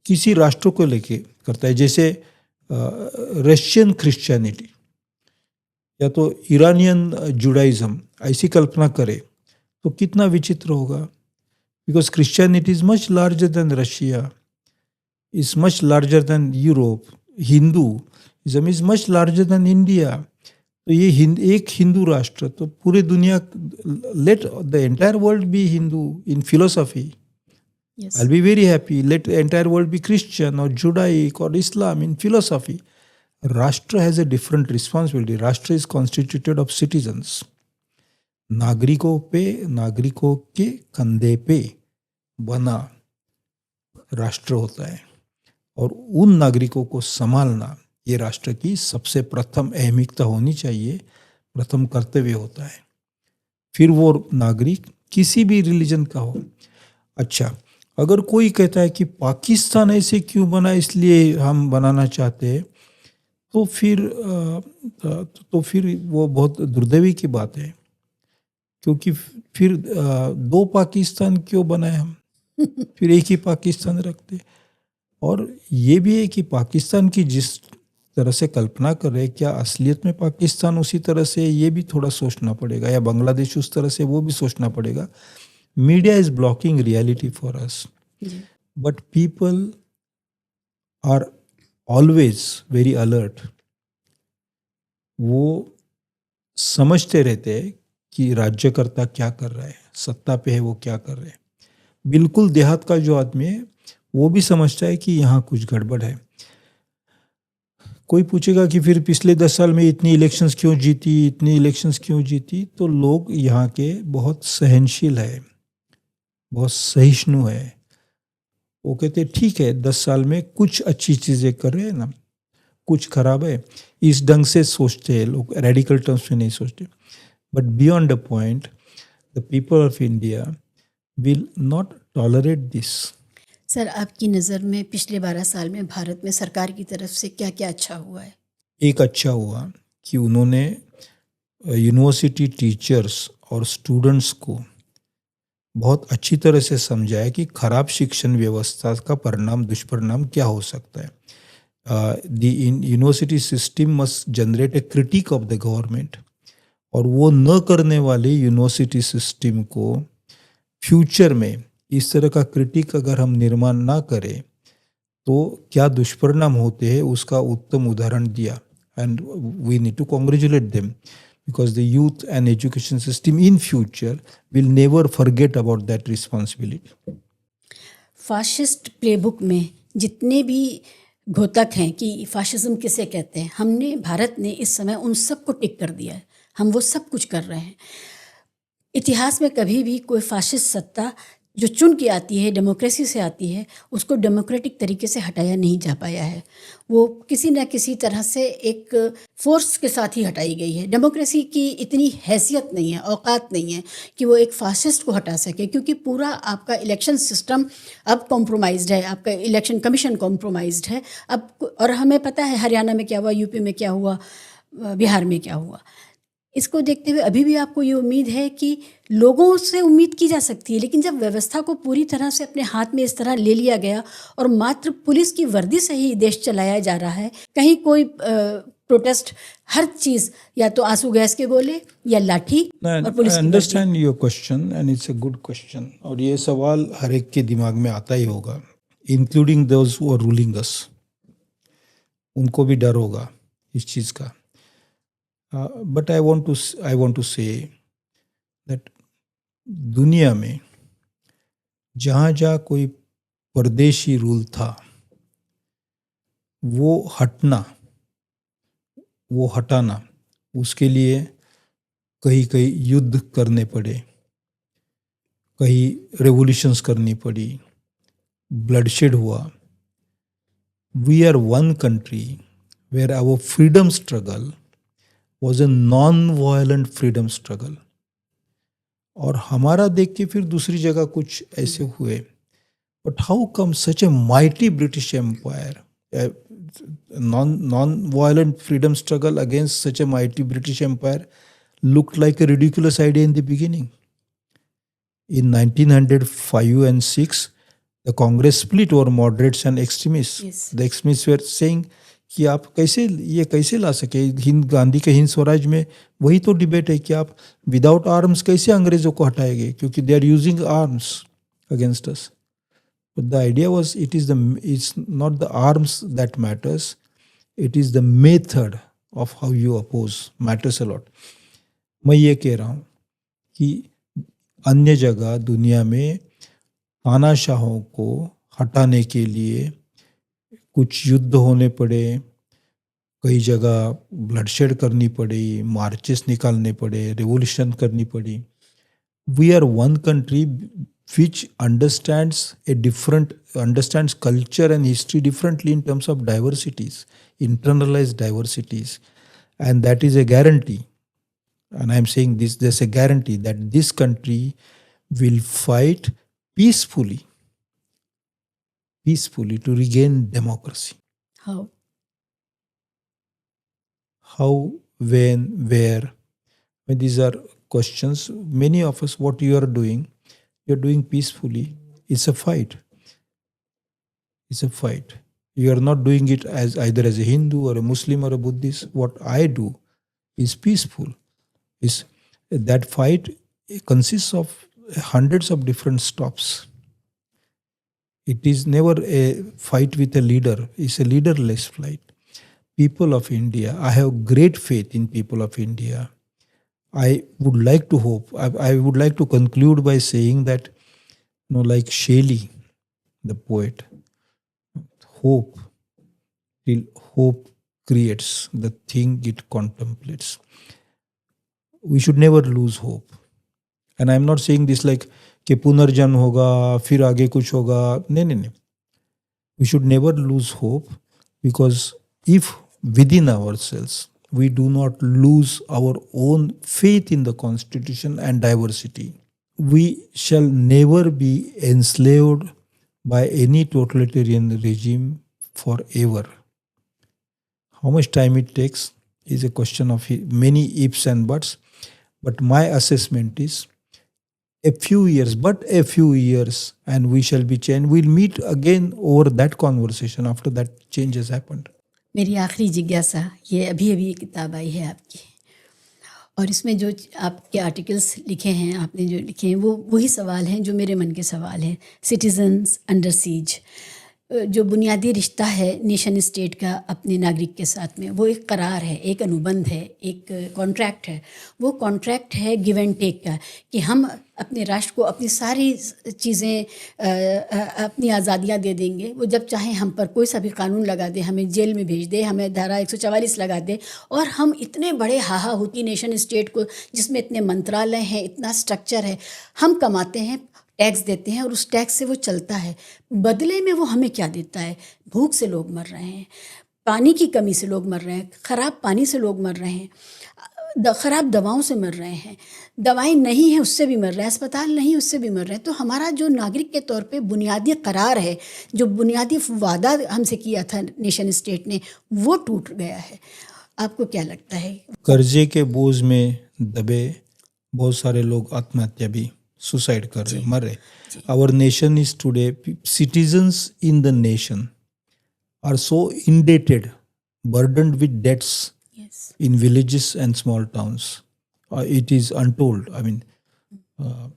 [SPEAKER 2] किसी राष्ट्र को लेके करता है, जैसे रशियन क्रिश्चियनिटी या तो ईरानियन जुडाइज्म, ऐसी कल्पना करे तो कितना विचित्र होगा। Because Christianity is much larger than Russia, is much larger than Europe, Hinduism is much larger than India. तो ये एक हिंदू राष्ट्र, तो पूरे दुनिया, let the entire world be Hindu in philosophy,
[SPEAKER 1] Yes.
[SPEAKER 2] I'll be very happy. Let the entire world be Christian or Judaic or Islam in philosophy. Rashtra has a different responsibility. Rashtra is constituted of citizens. नागरिकों के कंधे पे बना राष्ट्र होता है और उन नागरिकों को संभालना ये राष्ट्र की सबसे प्रथम अहमियत होनी चाहिए, प्रथम कर्तव्य होता है। फिर वो नागरिक किसी भी रिलीजन का हो। अच्छा, अगर कोई कहता है कि पाकिस्तान ऐसे क्यों बना, इसलिए हम बनाना चाहते हैं, तो फिर वो बहुत दुर्दैवी की बात है, क्योंकि फिर दो पाकिस्तान क्यों बनाए हम, फिर एक ही पाकिस्तान रखते। और ये भी है कि पाकिस्तान की जिस तरह से कल्पना कर रहे हैं, क्या असलियत में पाकिस्तान उसी तरह से, ये भी थोड़ा सोचना पड़ेगा, या बांग्लादेश उस तरह से, वो भी सोचना पड़ेगा। Media is blocking reality for us. But people are always very alert. वो समझते रहते हैं कि राज्यकर्ता क्या कर रहा है, सत्ता पे है वो क्या कर रहे हैं। बिल्कुल देहात का जो आदमी है वो भी समझता है कि यहाँ कुछ गड़बड़ है। कोई पूछेगा कि फिर पिछले 10 साल में इतनी इलेक्शंस क्यों जीती, तो लोग यहाँ के बहुत सहनशील है, बहुत सहिष्णु है। वो कहते ठीक है, 10 साल में कुछ अच्छी चीज़ें कर रहे हैं ना, कुछ खराब है, इस ढंग से सोचते हैं लोग, रेडिकल टर्म्स में नहीं सोचते। But beyond the point, the people of India will not tolerate this.
[SPEAKER 1] Sir, आपकी नज़र में पिछले 12 साल में भारत में सरकार की तरफ से क्या क्या अच्छा हुआ है?
[SPEAKER 2] एक अच्छा हुआ कि उन्होंने यूनिवर्सिटी टीचर्स और स्टूडेंट्स को बहुत अच्छी तरह से समझाया कि खराब शिक्षण व्यवस्था का दुष्परिणाम क्या हो सकता है। The university system must generate a critic of the government, और वो न करने वाले यूनिवर्सिटी सिस्टम को फ्यूचर में इस तरह का क्रिटिक अगर हम निर्माण ना करें तो क्या दुष्परिणाम होते हैं, उसका उत्तम उदाहरण दिया। And we need to congratulate them, because the youth and education system in future will never forget about that responsibility.
[SPEAKER 1] Fascist playbook में जितने भी घोतक हैं कि फाशिज्म किसे कहते हैं, हमने, भारत ने इस समय उन सब को टिक कर दिया है। हम वो सब कुछ कर रहे हैं। इतिहास में कभी भी कोई फाशिस्ट सत्ता जो चुन के आती है, डेमोक्रेसी से आती है, उसको डेमोक्रेटिक तरीके से हटाया नहीं जा पाया है। वो किसी न किसी तरह से एक फोर्स के साथ ही हटाई गई है। डेमोक्रेसी की इतनी हैसियत नहीं है, औकात नहीं है कि वो एक फाशिस्ट को हटा सके, क्योंकि पूरा आपका इलेक्शन सिस्टम अब कॉम्प्रोमाइज्ड है, आपका इलेक्शन कमीशन कॉम्प्रोमाइज्ड है अब। और हमें पता है हरियाणा में क्या हुआ, यूपी में क्या हुआ, बिहार में क्या हुआ। इसको देखते हुए अभी भी आपको ये उम्मीद है कि लोगों से उम्मीद की जा सकती है, लेकिन जब व्यवस्था को पूरी तरह से अपने हाथ में इस तरह ले लिया गया और मात्र पुलिस की वर्दी से ही देश चलाया जा रहा है, कहीं कोई प्रोटेस्ट हर चीज़ या तो आंसू गैस के गोले या लाठी और पुलिस
[SPEAKER 2] आई
[SPEAKER 1] की वर्दी।
[SPEAKER 2] Understand your question and it's a good question, और ये सवाल हर एक के दिमाग में आता ही होगा, including those who are ruling us. उनको भी डर होगा इस चीज़ का। But I want to say that दुनिया में जहाँ जहाँ कोई परदेशी रूल था, वो हटाना, उसके लिए कहीं युद्ध करने पड़े, कहीं रेवोल्यूशंस करनी पड़ी, ब्लडशेड हुआ। We are one country where our freedom struggle was a non violent freedom struggle. और हमारा देख के फिर दूसरी जगह कुछ ऐसे हुए। But how come such a mighty British empire, non-violent freedom struggle against such a mighty British Empire looked like a ridiculous idea in the beginning. In 1905 and 6, the Congress split over moderates and extremists.
[SPEAKER 1] Yes.
[SPEAKER 2] The extremists were saying कि आप कैसे ला सके, गांधी के हिंद स्वराज में वही तो debate है कि आप विदाउट आर्म्स कैसे अंग्रेजों को हटाएंगे, क्योंकि they are using arms against us. But the idea was it's not the arms that matters, it is the method of how you oppose matters a lot. मैं ये कह रहा हूँ कि अन्य जगह दुनिया में तानाशाहों को हटाने के लिए कुछ युद्ध होने पड़े, कई जगह ब्लडशेड करनी पड़ी, मार्चेस निकालने पड़े, रेवोल्यूशन करनी पड़ी. We are one country which understands culture and history differently in terms of diversities, internalized diversities, and that is a guarantee. And I am saying this, there's a guarantee that this country will fight peacefully to regain democracy.
[SPEAKER 1] How?
[SPEAKER 2] How, when, where? When these are questions, many of us, what you are doing, you're doing peacefully. It's a fight. You are not doing it as either as a Hindu or a Muslim or a Buddhist. What I do is peaceful. That fight consists of hundreds of different stops. It is never a fight with a leader. It's a leaderless fight. People of India, I have great faith in people of India. I would like to hope, I would like to conclude by saying that, like Shelley, the poet, hope creates the thing it contemplates. We should never lose hope. And I'm not saying this like कि पुनर्जन्म होगा, फिर आगे कुछ होगा. नहीं. We should never lose hope, because if within ourselves we do not lose our own faith in the Constitution and diversity, we shall never be enslaved by any totalitarian regime forever. How much time it takes is a question of many ifs and buts. But my assessment is a few years and we shall be changed. We'll meet again over that conversation after that change has happened.
[SPEAKER 1] मेरी आखिरी जिज्ञासा, ये अभी किताब आई है आपकी, और इसमें जो आपके आर्टिकल्स लिखे हैं, आपने जो लिखे हैं, वो वही सवाल हैं जो मेरे मन के सवाल हैं. सिटीजन्स अंडर सीज, जो बुनियादी रिश्ता है नेशन स्टेट का अपने नागरिक के साथ में, वो एक करार है, एक अनुबंध है, एक कॉन्ट्रैक्ट है. वो कॉन्ट्रैक्ट है गिव एंड टेक का, कि हम अपने राष्ट्र को अपनी सारी चीज़ें, अपनी आज़ादियाँ दे देंगे. वो जब चाहें हम पर कोई सा भी कानून लगा दे, हमें जेल में भेज दे, हमें धारा 144 लगा दे, और हम इतने बड़े हाहा होती नेशन स्टेट को, जिसमें इतने मंत्रालय हैं, इतना स्ट्रक्चर है, हम कमाते हैं, टैक्स देते हैं, और उस टैक्स से वो चलता है. बदले में वो हमें क्या देता है? भूख से लोग मर रहे हैं, पानी की कमी से लोग मर रहे हैं, ख़राब पानी से लोग मर रहे हैं, ख़राब दवाओं से मर रहे हैं, दवाएं नहीं हैं उससे भी मर रहे हैं, अस्पताल नहीं उससे भी मर रहे हैं. तो हमारा जो नागरिक के तौर पे बुनियादी करार है, जो बुनियादी वादा हमसे किया था नेशन स्टेट ने, वो टूट गया है. आपको क्या लगता है?
[SPEAKER 2] कर्जे के बोझ में दबे बहुत सारे लोग आत्महत्या भी, सुसाइड कर रहे, मर रहे. Our nation is today, citizens in the nation are so indebted, burdened with debts
[SPEAKER 1] Yes.
[SPEAKER 2] in villages and small towns. It is untold. I mean, uh,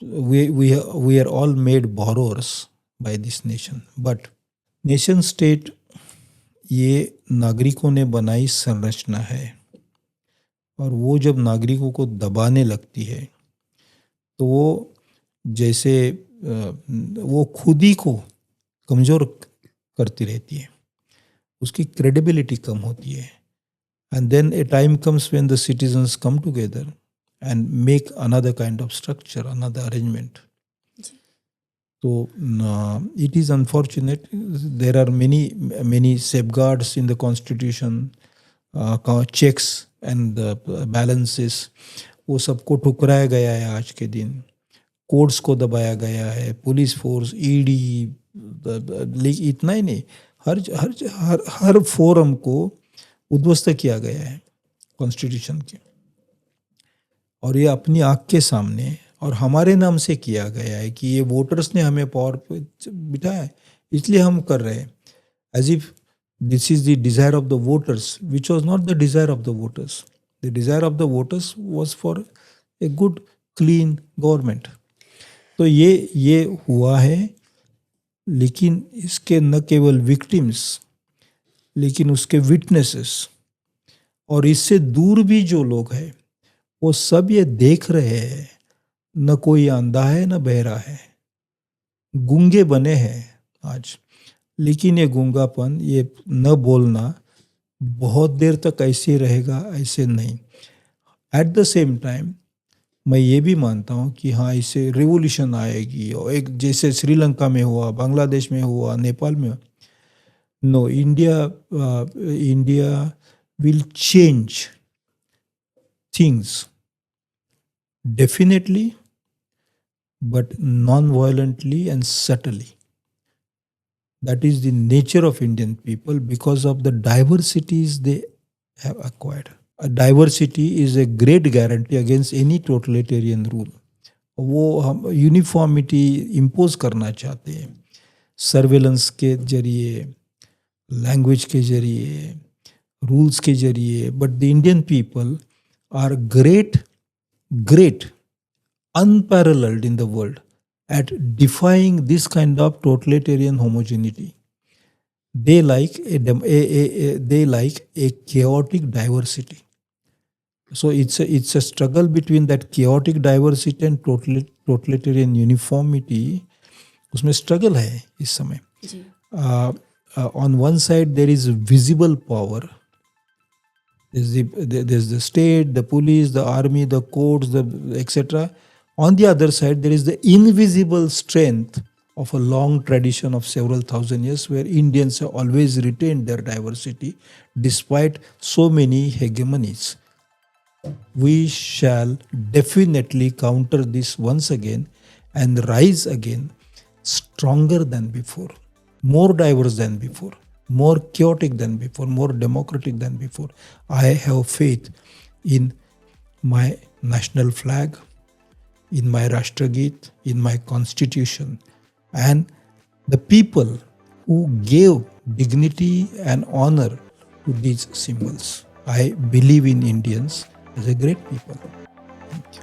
[SPEAKER 2] we are all made borrowers by this nation. But nation state ये नागरिकों ने बनाई संरचना है, और वो जब नागरिकों को दबाने लगती है तो वो जैसे वो खुद ही को कमज़ोर करती रहती है, उसकी क्रेडिबिलिटी कम होती है. And then a time comes when the citizens come together and make another kind of structure, another arrangement. So it is unfortunate. There are many safeguards in the constitution, checks and balances. वो सबको ठुकराया गया है आज के दिन. Courts को दबाया गया है, पुलिस फोर्स, ईडी, इतना ही नहीं, हर फोरम को उद्ध्वस्त किया गया है कॉन्स्टिट्यूशन के. और ये अपनी आँख के सामने और हमारे नाम से किया गया है कि ये वोटर्स ने हमें पावर पे बिठाया है, इसलिए हम कर रहे हैं. As if this is the desire of the voters, which was not the desire of the voters. The desire of the voters was for a good clean government. तो ये हुआ है, लेकिन इसके न केवल विक्टिम्स लेकिन उसके विटनेसेस और इससे दूर भी जो लोग हैं वो सब ये देख रहे हैं. न कोई अंधा है न बहरा है, गूंगे बने हैं आज. लेकिन ये गूंगापन, ये न बोलना बहुत देर तक ऐसे रहेगा, ऐसे नहीं. एट द सेम टाइम मैं ये भी मानता हूँ कि हाँ, इससे रिवोल्यूशन आएगी, और एक जैसे श्रीलंका में हुआ, बांग्लादेश में हुआ, नेपाल में हुआ. No, India will change things definitely, but non-violently and subtly. That is the nature of Indian people because of the diversities they have acquired. A diversity is a great guarantee against any totalitarian rule. वो हम uniformity impose करना चाहते हैं, surveillance के जरिए, language के जरिए, rules के जरिए. But the Indian people are great, unparalleled in the world at defying this kind of totalitarian homogeneity. They like a chaotic diversity. So it's a struggle between that chaotic diversity and totalitarian uniformity. उसमें struggle है इस समय. On one side there is visible power. There's the state, the police, the army, the courts, etc. On the other side, there is the invisible strength of a long tradition of several thousand years where Indians have always retained their diversity despite so many hegemonies. We shall definitely counter this once again and rise again stronger than before, more diverse than before, more chaotic than before, more democratic than before. I have faith in my national flag, in my Rashtrageet, in my constitution, and the people who gave dignity and honor to these symbols. I believe in Indians as a great people. Thank you.